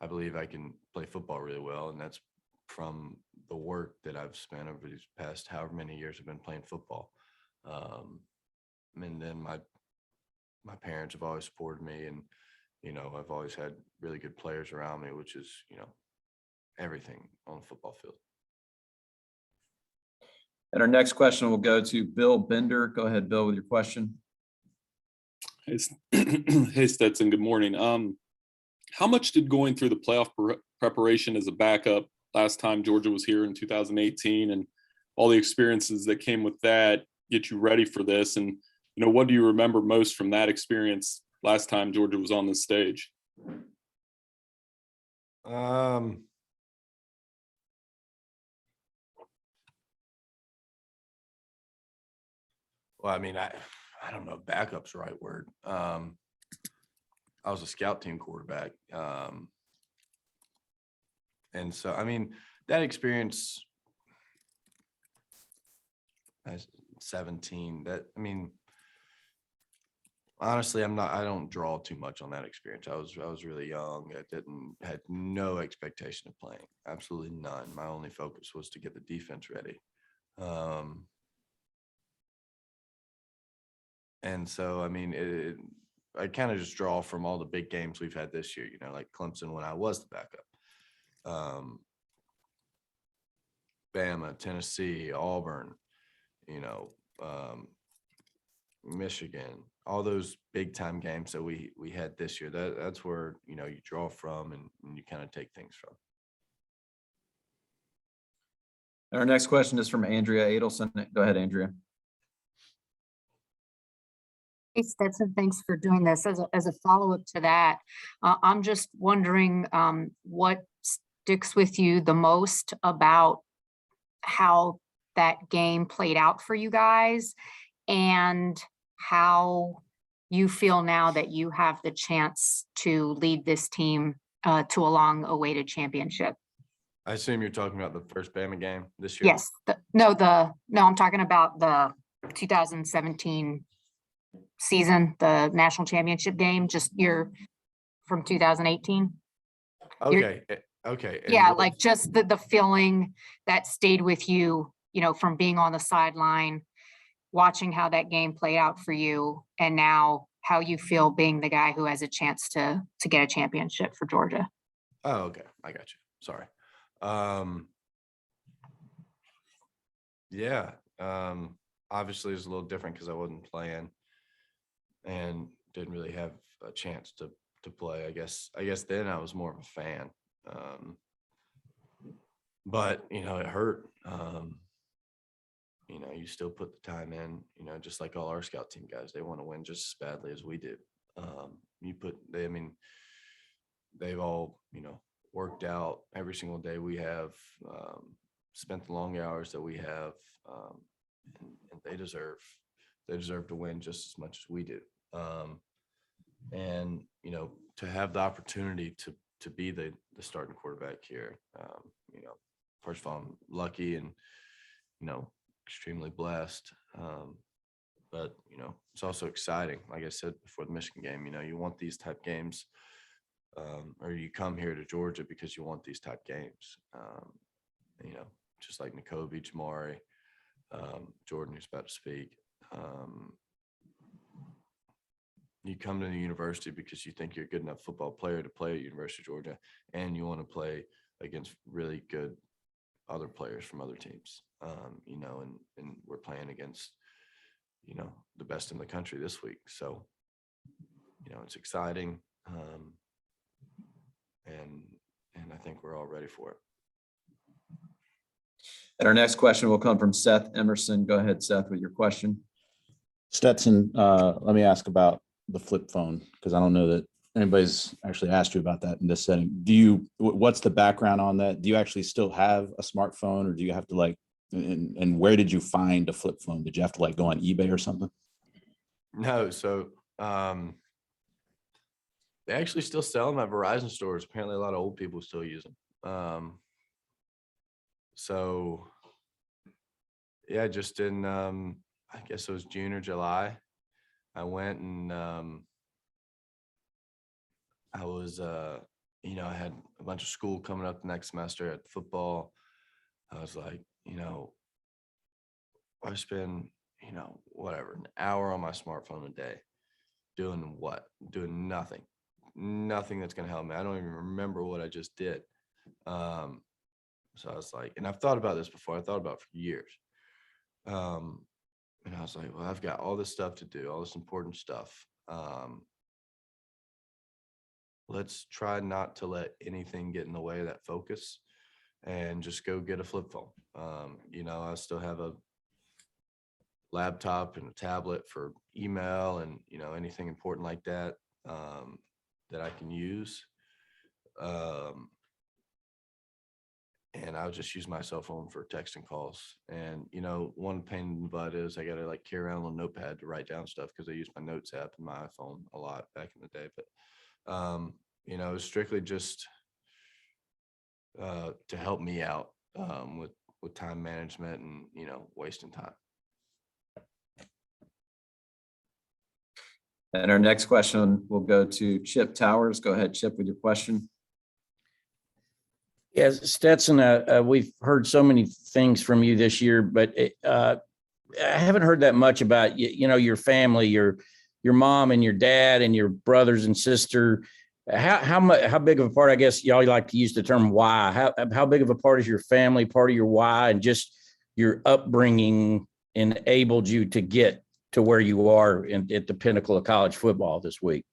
Speaker 7: I believe I can play football really well. And that's from the work that I've spent over these past however many years I've been playing football. And then my parents have always supported me, and I've always had really good players around me, which is everything on the football field.
Speaker 1: And our next question will go to Bill Bender. Go ahead, Bill, with your question.
Speaker 13: Hey, Stetson, good morning. How much did going through the playoff preparation as a backup last time Georgia was here in 2018 and all the experiences that came with that get you ready for this? And, what do you remember most from that experience last time Georgia was on this stage?
Speaker 7: Well, I mean, I don't know, backup's the right word. I was a scout team quarterback. And so, I mean, that experience, 17, honestly, I don't draw too much on that experience. I was really young. I had no expectation of playing, absolutely none. My only focus was to get the defense ready. And so, I mean, I kind of just draw from all the big games we've had this year, like Clemson when I was the backup. Bama, Tennessee, Auburn, Michigan, all those big time games that we had this year. That's where, you draw from and you kind of take things from.
Speaker 1: Our next question is from Andrea Adelson. Go ahead, Andrea.
Speaker 15: Hey, Stetson, thanks for doing this. As a follow-up to that, I'm just wondering what sticks with you the most about how that game played out for you guys and how you feel now that you have the chance to lead this team to a long-awaited championship.
Speaker 7: I assume you're talking about the first Bama game this year?
Speaker 15: Yes. No, I'm talking about the 2017 season, the national championship game, just from 2018.
Speaker 7: Okay. Okay. And
Speaker 15: Yeah, like just the feeling that stayed with you, from being on the sideline, watching how that game played out for you, and now how you feel being the guy who has a chance to get a championship for Georgia.
Speaker 7: Oh, okay. I got you. Sorry. Yeah. Obviously it's a little different because I wasn't playing and didn't really have a chance to play. I guess then I was more of a fan. But it hurt. You still put the time in, just like all our scout team guys, they want to win just as badly as we do. They've all, worked out every single day we have, spent the long hours that we have, and they deserve to win just as much as we do. And, to have the opportunity to be the starting quarterback here, first of all, I'm lucky and, extremely blessed. but it's also exciting. Like I said before the Michigan game, you want these type games, or you come here to Georgia because you want these type games. Just like Nakobe, Jamari, Jordan, who's about to speak. You come to the university because you think you're a good enough football player to play at University of Georgia, and you want to play against really good other players from other teams. And we're playing against, the best in the country this week. So, it's exciting. And I think we're all ready for it.
Speaker 1: And our next question will come from Seth Emerson. Go ahead, Seth, with your question.
Speaker 8: Stetson, let me ask about the flip phone, because I don't know that anybody's actually asked you about that in this setting. What's the background on that? Do you actually still have a smartphone, or do you have to and where did you find a flip phone? Did you have to go on eBay or something?
Speaker 7: No. So they actually still sell them at Verizon stores. Apparently a lot of old people still use them. So yeah, just in, I guess it was June or July, I went and I was, I had a bunch of school coming up the next semester at football. I was like, I spend, whatever, an hour on my smartphone a day doing what? Doing nothing that's going to help me. I don't even remember what I just did. So I was like, and I've thought about this before. I thought about it for years. And I was like, well, I've got all this stuff to do, all this important stuff. Let's try not to let anything get in the way of that focus and just go get a flip phone. I still have a laptop and a tablet for email and, anything important like that, that I can use. And I'll just use my cell phone for texting calls. And, one pain in the butt is I got to carry around a little notepad to write down stuff because I use my notes app in my iPhone a lot back in the day. But, it was strictly just to help me out with time management and, wasting time.
Speaker 1: And our next question will go to Chip Towers. Go ahead, Chip, with your question.
Speaker 4: Yes, Stetson, we've heard so many things from you this year, but I haven't heard that much about your family, your mom and your dad and your brothers and sister. How big of a part, I guess y'all like to use the term why, how big of a part is your family, part of your why, and just your upbringing enabled you to get to where you are at the pinnacle of college football this week?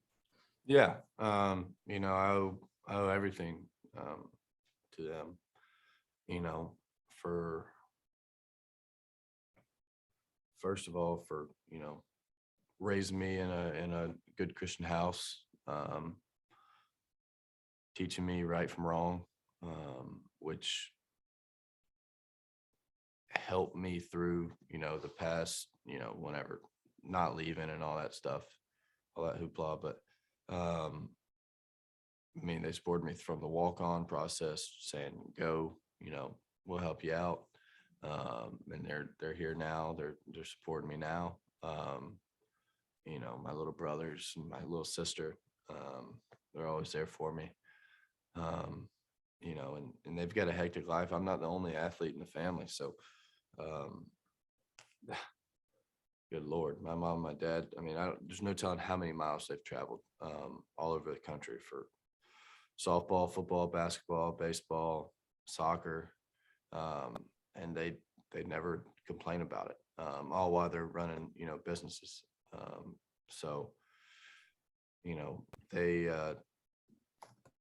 Speaker 7: Yeah. I owe everything to them, for, first of all, for, raising me in a good Christian house, teaching me right from wrong, which helped me through, the past, whenever not leaving and all that stuff, all that hoopla. But, they supported me from the walk-on process, saying, go, we'll help you out. And they're here now. They're supporting me now. My little brothers and my little sister, they're always there for me. And they've got a hectic life. I'm not the only athlete in the family. So, good Lord, my mom, my dad, there's no telling how many miles they've traveled, all over the country for softball, football, basketball, baseball, soccer. And they never complain about it, all while they're running, businesses. So,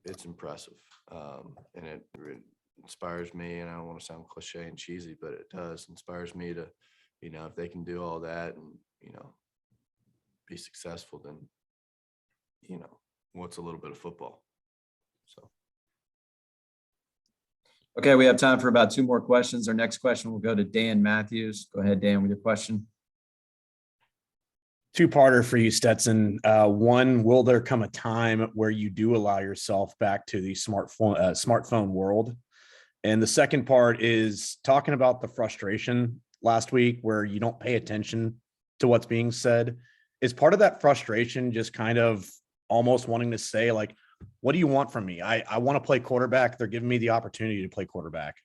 Speaker 7: it's impressive. And it inspires me, and I don't want to sound cliche and cheesy, but it does inspires me to, if they can do all that and, be successful, then, what's a little bit of football? So.
Speaker 1: Okay, we have time for about 2 more questions. Our next question will go to Dan Matthews. Go ahead, Dan, with your question.
Speaker 8: 2-parter for you, Stetson. One, will there come a time where you do allow yourself back to the smartphone world? And the second part is talking about the frustration last week where you don't pay attention
Speaker 16: to what's being said. Is part of that frustration just kind of almost wanting to say, like, what do you want from me? I want to play quarterback. They're giving me the opportunity to play quarterback.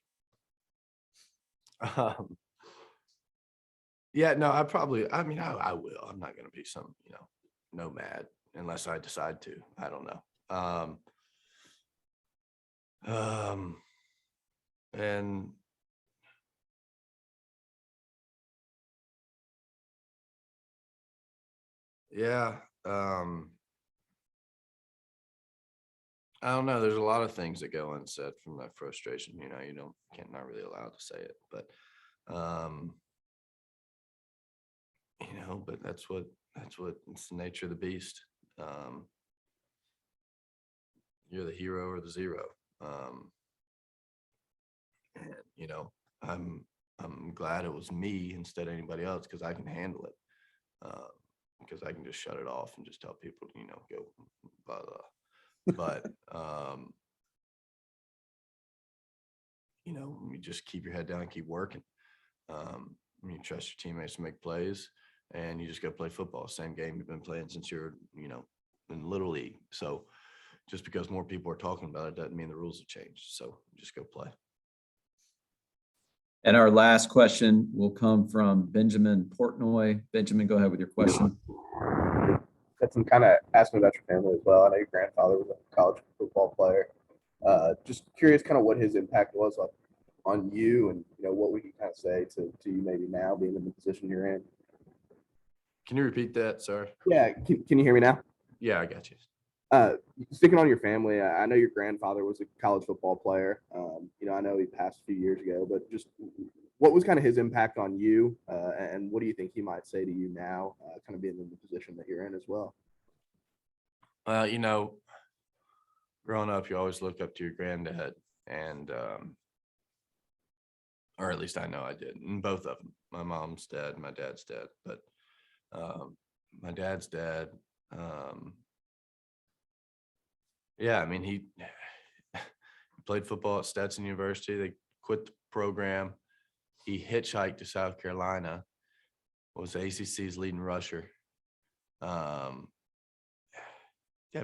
Speaker 7: Yeah, no, I will. I'm not going to be some, nomad unless I decide to. I don't know. And yeah, I don't know. There's a lot of things that go unsaid from that frustration. Not really allowed to say it, but but that's what it's the nature of the beast. You're the hero or the zero. And I'm glad it was me instead of anybody else, because I can handle it. Because I can just shut it off and just tell people, go blah blah. But you just keep your head down and keep working. You trust your teammates to make plays, and you just go play football. Same game you've been playing since you're, in Little League. So just because more people are talking about it doesn't mean the rules have changed. So just go play.
Speaker 1: And our last question will come from Benjamin Portnoy. Benjamin, go ahead with your question.
Speaker 17: That's some kind of asking about your family as well. I know your grandfather was a college football player. Just curious kind of what his impact was like on you, and what we can kind of say to you maybe now being in the position you're in.
Speaker 7: Can you repeat that? Sorry.
Speaker 17: Yeah. Can you hear me now?
Speaker 7: Yeah, I got you.
Speaker 17: Sticking on your family, I know your grandfather was a college football player. I know he passed a few years ago, but just what was kind of his impact on you, and what do you think he might say to you now, kind of being in the position that you're in as well?
Speaker 7: Growing up, you always look up to your granddad, and or at least I know I did, and both of them. My mom's dad, my dad's dad, but my dad's dad. Yeah, I mean, he played football at Stetson University. They quit the program. He hitchhiked to South Carolina, was ACC's leading rusher. I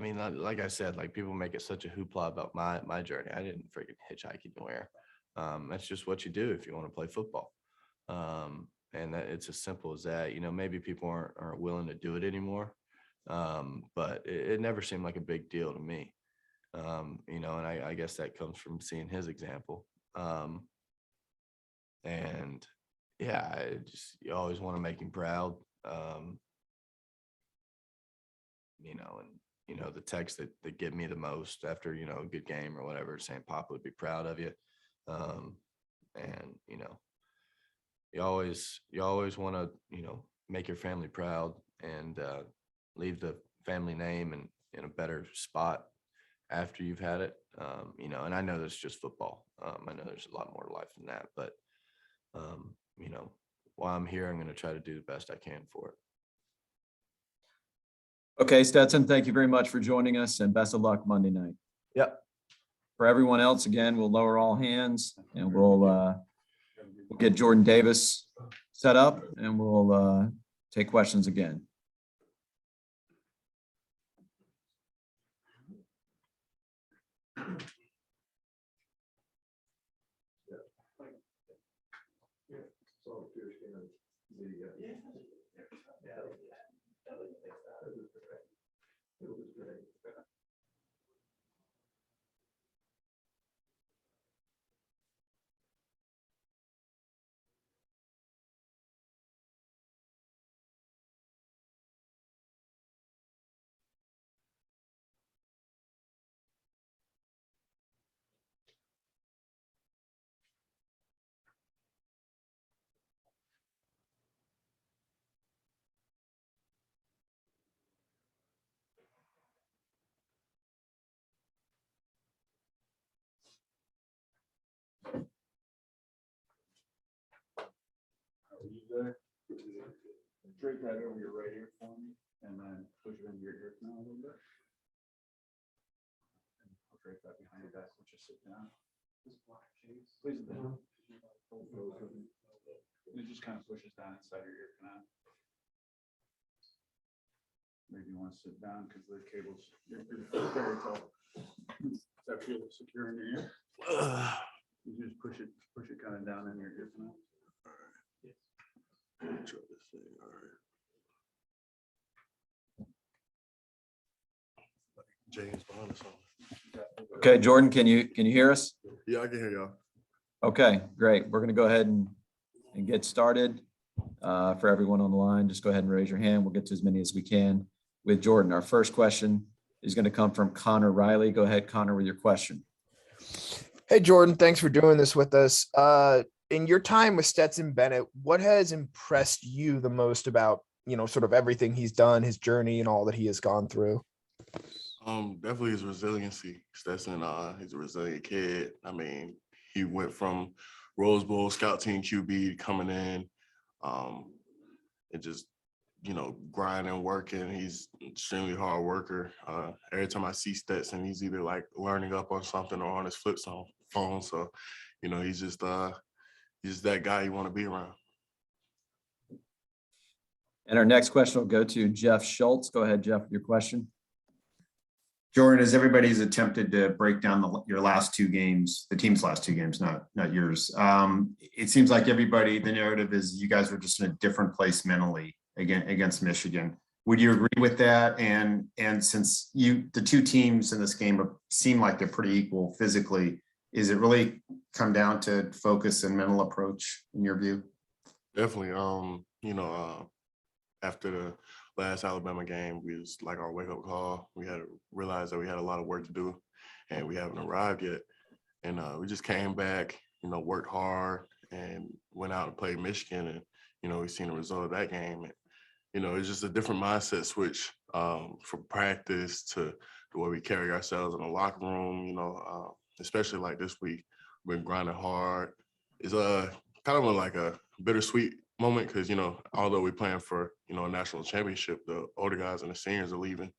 Speaker 7: mean, like I said, like people make it such a hoopla about my journey. I didn't freaking hitchhike anywhere. That's just what you do if you want to play football. And it's as simple as that. Maybe people aren't willing to do it anymore. But it never seemed like a big deal to me. And I guess that comes from seeing his example. And yeah, you always want to make him proud. The text that get me the most after, a good game or whatever, saying Papa would be proud of you. And you always want to, make your family proud and leave the family name in a better spot after you've had it. And I know that's just football. I know there's a lot more to life than that, but while I'm here, I'm going to try to do the best I can for it.
Speaker 1: Okay, Stetson, thank you very much for joining us, and best of luck Monday night.
Speaker 7: Yep.
Speaker 1: For everyone else, again, we'll lower all hands, and we'll get Jordan Davis set up, and we'll take questions again.
Speaker 9: Drink that over your right ear for me, and then push it into your ear canal a little bit. And I'll drape that behind your desk. Let's just sit down. Please. It just kind of pushes down inside your ear canal. maybe you want to sit down because the cable's very tall. Does that feel secure in your ear? You just push it kind of down in your ear canal.
Speaker 3: Try this thing. All right. James Bond or something.
Speaker 1: Okay, Jordan, can you hear us?
Speaker 3: Yeah, I can hear y'all.
Speaker 1: Okay, great. We're going to go ahead and get started. For everyone on the line, just go ahead and raise your hand. We'll get to as many as we can with Jordan. Our first question is going to come from Connor Riley. Go ahead, Connor, with your question.
Speaker 18: Hey, Jordan, thanks for doing this with us. In your time with Stetson Bennett, what has impressed you the most about, sort of everything he's done, his journey and all that he has gone through?
Speaker 3: Definitely his resiliency. Stetson, he's a resilient kid. I mean, he went from Rose Bowl scout team QB coming in, and just, grinding, working. He's an extremely hard worker. Every time I see Stetson, he's either like learning up on something or on his flip phone. So, he's just that guy you want to be around.
Speaker 1: And our next question will go to Jeff Schultz. Go ahead, Jeff, with your question.
Speaker 19: Jordan, as everybody's attempted to break down your last two games, the team's last two games, not yours. It seems like the narrative is you guys were just in a different place mentally against Michigan. Would you agree with that? And since the two teams in this game seem like they're pretty equal physically, is it really come down to focus and mental approach in your view?
Speaker 3: Definitely. After the last Alabama game, we was like our wake-up call. We had to realize that we had a lot of work to do and we haven't arrived yet. And we just came back, worked hard and went out and played Michigan. And, we've seen the result of that game. And, it's just a different mindset switch from practice to the way we carry ourselves in the locker room, especially like this week. We've been grinding hard. It's kind of like a bittersweet moment because, although we're playing for, a national championship, the older guys and the seniors are leaving.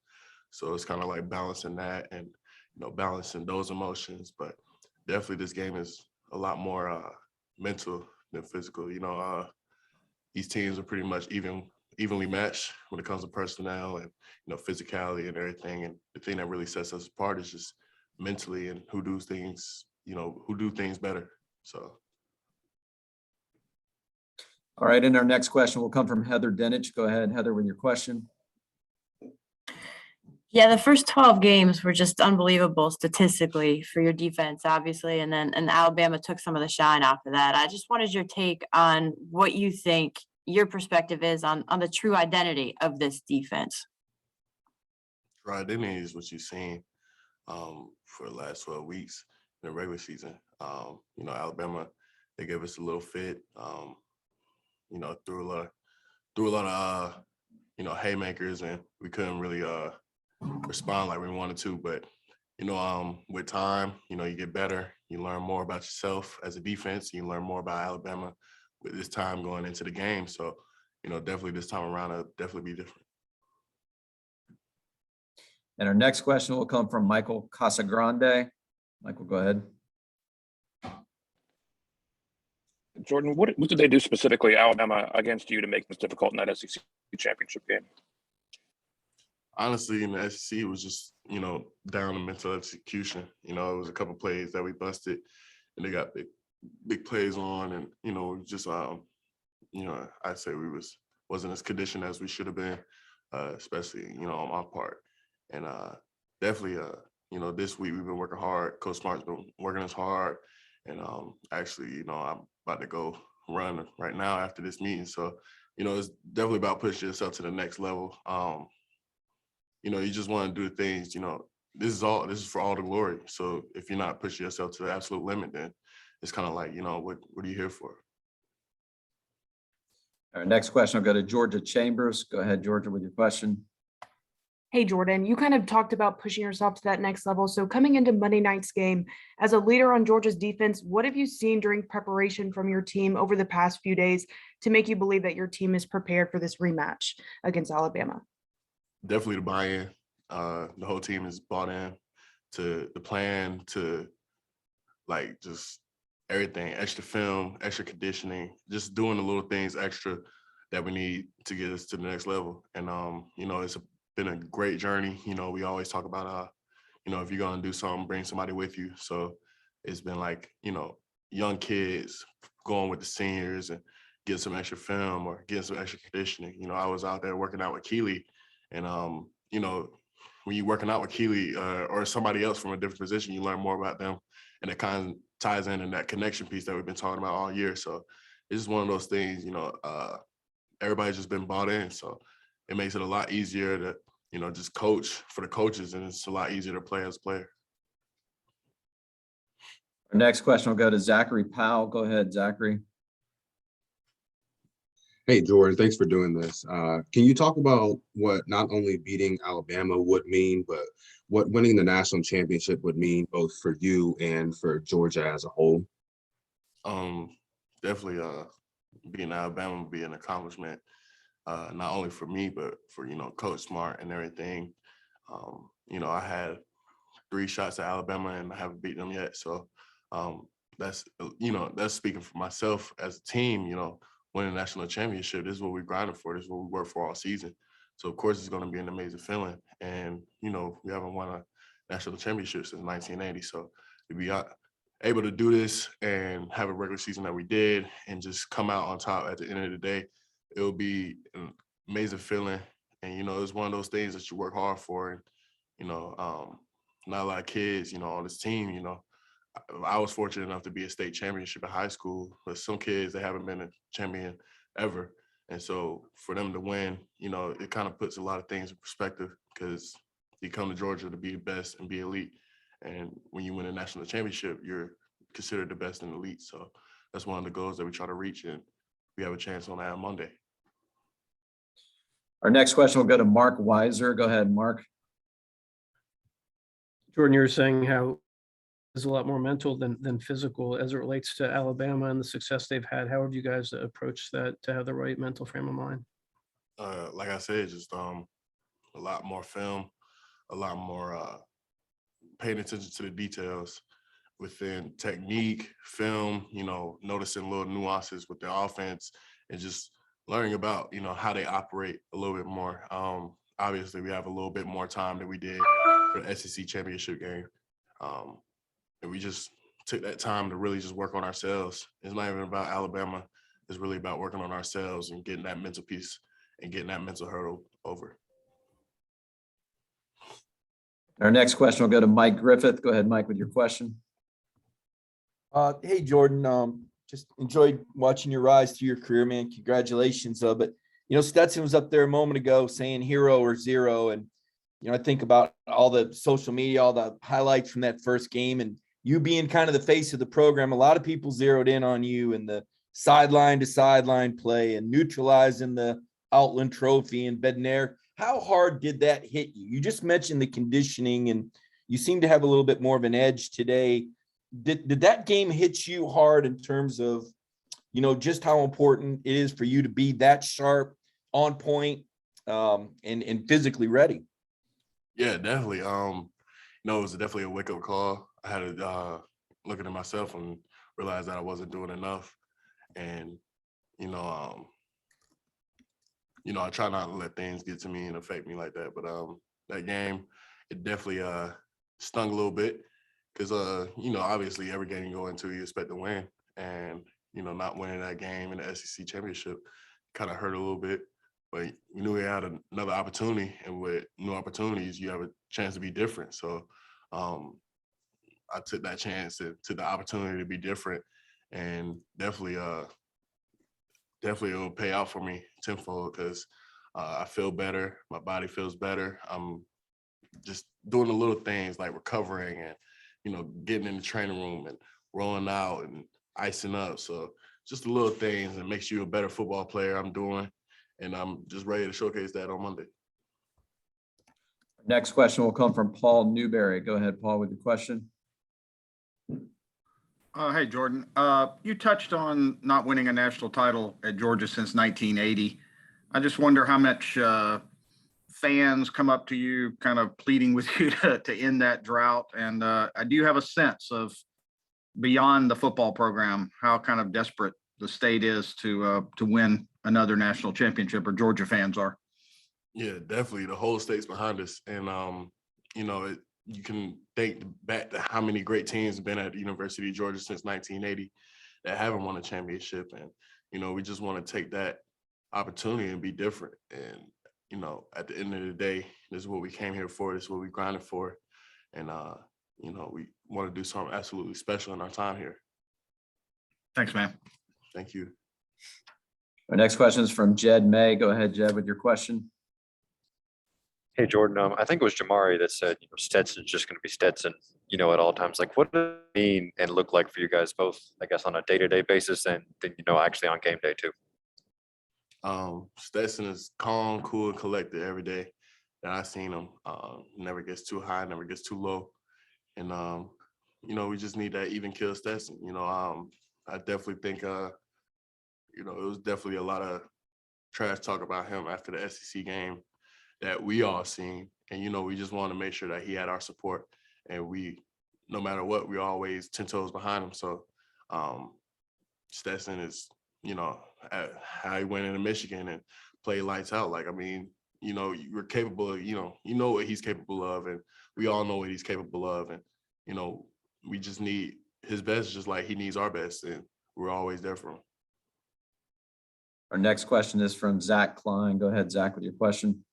Speaker 3: So it's kind of like balancing that and, balancing those emotions. But definitely this game is a lot more mental than physical. These teams are pretty much evenly matched when it comes to personnel and, physicality and everything. And the thing that really sets us apart is just mentally and who do things better. So.
Speaker 1: All right, and our next question will come from Heather Dinich. Go ahead, Heather, with your question.
Speaker 20: Yeah, the first 12 games were just unbelievable statistically for your defense, obviously, and Alabama took some of the shine off of that. I just wanted your take on what you think your perspective is on the true identity of this defense.
Speaker 3: True identity is what you've seen for the last 12 weeks in the regular season. Alabama, they gave us a little fit. Threw a lot of haymakers, and we couldn't really respond like we wanted to. But with time, you get better. You learn more about yourself as a defense. You learn more about Alabama with this time going into the game. So, definitely this time around, it'll definitely be different.
Speaker 1: And our next question will come from Michael Casagrande. Michael, go ahead.
Speaker 24: Jordan, what did they do specifically, Alabama, against you to make this difficult in that SEC championship game?
Speaker 3: Honestly, in the SEC, it was just, down to mental execution. It was a couple plays that we busted, and they got big plays on, and, just, I'd say we wasn't as conditioned as we should have been, especially, on my part. And definitely, this week we've been working hard. Coach Smart's been working us hard. And actually, I'm about to go run right now after this meeting. So, it's definitely about pushing yourself to the next level. You just want to do things, this is for all the glory. So if you're not pushing yourself to the absolute limit, then it's kind of like, what are you here for?
Speaker 1: Our next question will go to Georgia Chambers. Go ahead, Georgia, with your question.
Speaker 25: Hey, Jordan, you kind of talked about pushing yourself to that next level. So coming into Monday night's game, as a leader on Georgia's defense, what have you seen during preparation from your team over the past few days to make you believe that your team is prepared for this rematch against Alabama?
Speaker 3: Definitely the buy-in. The whole team is bought in to the plan, to just everything, extra film, extra conditioning, just doing the little things extra that we need to get us to the next level. And, been a great journey. You know, we always talk about, you know, if you're going to do something, bring somebody with you. So it's been like, you know, young kids going with the seniors and getting some extra film or getting some extra conditioning. You know, I was out there working out with Keely, and, you know, when you're working out with Keely or somebody else from a different position, you learn more about them, and it kind of ties in that connection piece that we've been talking about all year. So it's just one of those things, you know, everybody's just been bought in. So it makes it a lot easier to, you know, just coach for the coaches, and it's a lot easier to play as a player.
Speaker 1: Our next question will go to Zachary Powell. Go ahead, Zachary.
Speaker 2: Hey, Jordan, thanks for doing this. Can you talk about what not only beating Alabama would mean, but what winning the national championship would mean both for you and for Georgia as a whole?
Speaker 3: Definitely beating Alabama would be an accomplishment, not only for me, but for, you know, Coach Smart and everything. You know, I had 3 shots at Alabama and I haven't beaten them yet. So that's, you know, that's speaking for myself as a team. You know, winning a national championship, this is what we're grinding for. This is what we work for all season. So of course it's going to be an amazing feeling. And, you know, we haven't won a national championship since 1980. So to be able to do this and have a regular season that we did and just come out on top at the end of the day, it will be an amazing feeling. And, you know, it's one of those things that you work hard for. And, you know, not a lot of kids, you know, on this team, you know, I was fortunate enough to be a state championship in high school, but some kids, they haven't been a champion ever. And so for them to win, you know, it kind of puts a lot of things in perspective, because you come to Georgia to be the best and be elite. And when you win a national championship, you're considered the best and elite. So that's one of the goals that we try to reach, and we have a chance on that on Monday.
Speaker 1: Our next question will go to Mark Weiser. Go ahead, Mark.
Speaker 5: Jordan, you were saying how it's a lot more mental than physical as it relates to Alabama and the success they've had. How have you guys approached that to have the right mental frame of mind?
Speaker 3: Like I said, just a lot more film, a lot more paying attention to the details within technique, film, you know, noticing little nuances with the offense, and just learning about, you know, how they operate a little bit more. Obviously, we have a little bit more time than we did for the SEC championship game. And we just took that time to really just work on ourselves. It's not even about Alabama. It's really about working on ourselves and getting that mental piece and getting that mental hurdle over.
Speaker 1: Our next question will go to Mike Griffith. Go ahead, Mike, with your question.
Speaker 11: Hey, Jordan, just enjoyed watching your rise through your career, man. Congratulations. But, you know, Stetson was up there a moment ago saying hero or zero. And, you know, I think about all the social media, all the highlights from that first game, and you being kind of the face of the program. A lot of people zeroed in on you and the sideline to sideline play and neutralizing the Outland Trophy and Bennett. How hard did that hit you? You just mentioned the conditioning, and you seem to have a little bit more of an edge today. Did that game hit you hard in terms of, you know, just how important it is for you to be that sharp, on point, and physically ready?
Speaker 3: Yeah, definitely. You know, it was definitely a wake-up call. I had to look at myself and realize that I wasn't doing enough. And, you know, I try not to let things get to me and affect me like that. But that game, it definitely stung a little bit, because, you know, obviously every game you go into, you expect to win. And, you know, not winning that game in the SEC championship kind of hurt a little bit. But we knew we had another opportunity, and with new opportunities, you have a chance to be different. So I took that chance to the opportunity to be different, and definitely it will pay out for me tenfold, because I feel better. My body feels better. I'm just doing the little things like recovering and, you know, getting in the training room and rolling out and icing up. So just the little things that makes you a better football player I'm doing. And I'm just ready to showcase that on Monday.
Speaker 1: Next question will come from Paul Newberry. Go ahead, Paul, with your question.
Speaker 12: Hey, Jordan. You touched on not winning a national title at Georgia since 1980. I just wonder how much fans come up to you kind of pleading with you to end that drought. And I do have a sense of, beyond the football program, how kind of desperate the state is to win another national championship, or Georgia fans are.
Speaker 3: Yeah, definitely. The whole state's behind us. And, you know, you can think back to how many great teams have been at the University of Georgia since 1980 that haven't won a championship. And, you know, we just want to take that opportunity and be different. And, you know, at the end of the day, this is what we came here for. This is what we grinded for. And, you know, we want to do something absolutely special in our time here.
Speaker 12: Thanks, man.
Speaker 3: Thank you.
Speaker 1: Our next question is from Jed May. Go ahead, Jed, with your question.
Speaker 6: Hey, Jordan. I think it was Jamari that said, Stetson's just going to be Stetson, at all times. Like, what does it mean and look like for you guys both, I guess, on a day-to-day basis and then, actually on game day too?
Speaker 3: Stetson is calm, cool, and collected every day that I've seen him. Never gets too high, never gets too low. And, we just need that even kill Stetson. I definitely think, it was definitely a lot of trash talk about him after the SEC game that we all seen. And, we just want to make sure that he had our support. And we, no matter what, we always 10 toes behind him. So Stetson is, how he went into Michigan and played lights out. Like, I mean, you're capable of, you know what he's capable of. And we all know what he's capable of. And, we just need his best, just like he needs our best. And we're always there for him.
Speaker 1: Our next question is from Zach Klein. Go ahead, Zach, with your question.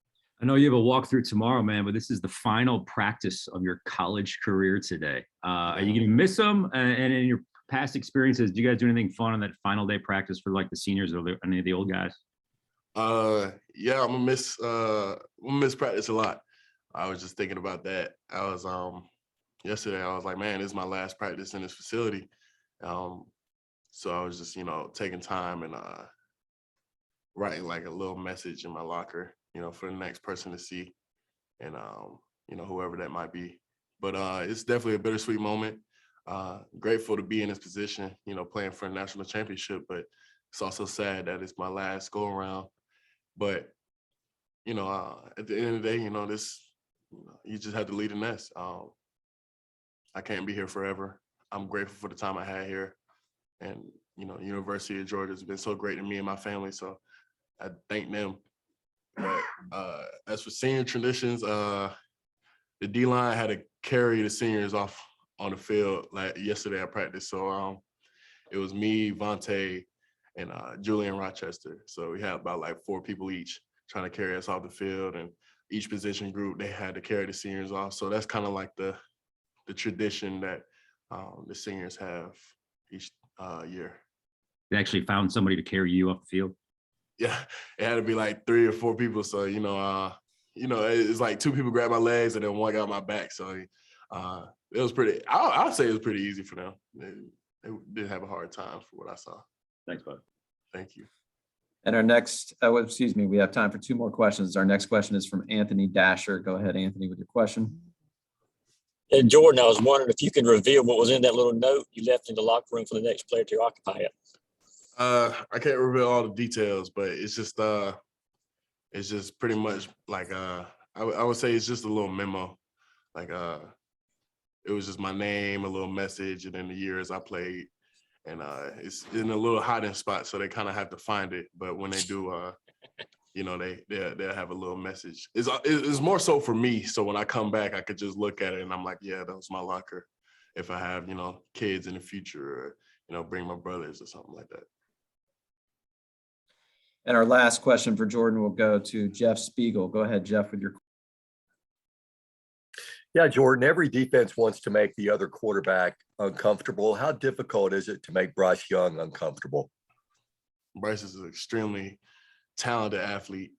Speaker 14: I know you have a walkthrough tomorrow, man, but this is the final practice of your college career today. Are you going to miss them? And in your past experiences, do you guys do anything fun on that final day practice for like the seniors or any of the old guys?
Speaker 3: Yeah, I'm gonna miss practice a lot. I was just thinking about that. I was yesterday. I was like, man, this is my last practice in this facility. So I was just taking time and writing like a little message in my locker, for the next person to see, and whoever that might be. But it's definitely a bittersweet moment. Grateful to be in this position, playing for a national championship, but it's also sad that it's my last go around. But at the end of the day, you just have to lead the nest. I can't be here forever. I'm grateful for the time I had here, and University of Georgia has been so great to me and my family. So I thank them. But as for senior traditions, the D-line had to carry the seniors off on the field like yesterday at practice. So it was me, Vontae, and Julian Rochester. So we had about like 4 people each trying to carry us off the field, and each position group, they had to carry the seniors off. So that's kind of like the tradition that the seniors have each year.
Speaker 14: They actually found somebody to carry you off the field?
Speaker 3: Yeah, it had to be like 3 or 4 people. So, it's like 2 people grabbed my legs and then 1 got my back. So it was pretty, I'll say it was pretty easy for them. They didn't have a hard time for what I saw.
Speaker 14: Thanks, bud.
Speaker 3: Thank you.
Speaker 1: And our next, we have time for 2 more questions. Our next question is from Anthony Dasher. Go ahead, Anthony, with your question.
Speaker 21: And Jordan, I was wondering if you could reveal what was in that little note you left in the locker room for the next player to occupy it.
Speaker 3: I can't reveal all the details, but it's just pretty much like I would say it's just a little memo. Like it was just my name, a little message, and then the years I played. And it's in a little hiding spot, so they kind of have to find it. But when they do, they'll have a little message. It's more so for me. So when I come back, I could just look at it and I'm like, yeah, that was my locker. If I have, kids in the future, or, bring my brothers or something like that.
Speaker 1: And our last question for Jordan will go to Jeff Spiegel. Go ahead, Jeff, with your question.
Speaker 22: Yeah, Jordan, every defense wants to make the other quarterback uncomfortable. How difficult is it to make Bryce Young uncomfortable?
Speaker 3: Bryce is an extremely talented athlete.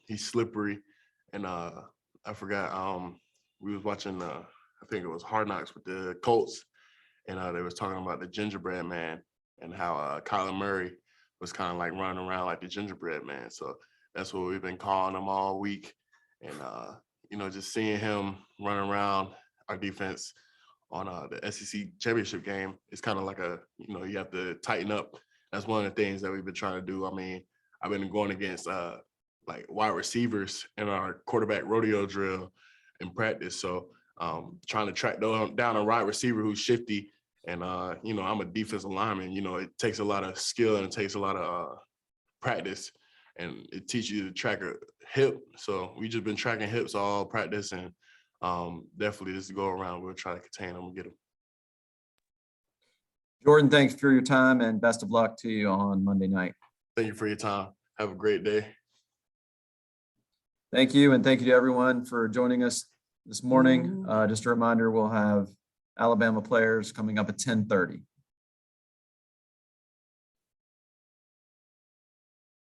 Speaker 3: He's slippery. And I forgot, we was watching, I think it was Hard Knocks with the Colts. And they was talking about the gingerbread man and how Kyler Murray was kind of like running around like the gingerbread man. So that's what we've been calling him all week. And, just seeing him run around our defense on the SEC championship game, it's kind of like you have to tighten up. That's one of the things that we've been trying to do. I mean, I've been going against like wide receivers in our quarterback rodeo drill in practice. So trying to track down a wide receiver who's shifty. And, I'm a defensive lineman. It takes a lot of skill and it takes a lot of practice
Speaker 7: and it teaches you to track a hip. So we just been tracking hips all practice, and definitely this go around, we'll try to contain them and get them.
Speaker 1: Jordan, thanks for your time and best of luck to you on Monday night.
Speaker 7: Thank you for your time. Have a great day.
Speaker 1: Thank you. And thank you to everyone for joining us this morning. Just a reminder, we'll have Alabama players coming up at 10:30.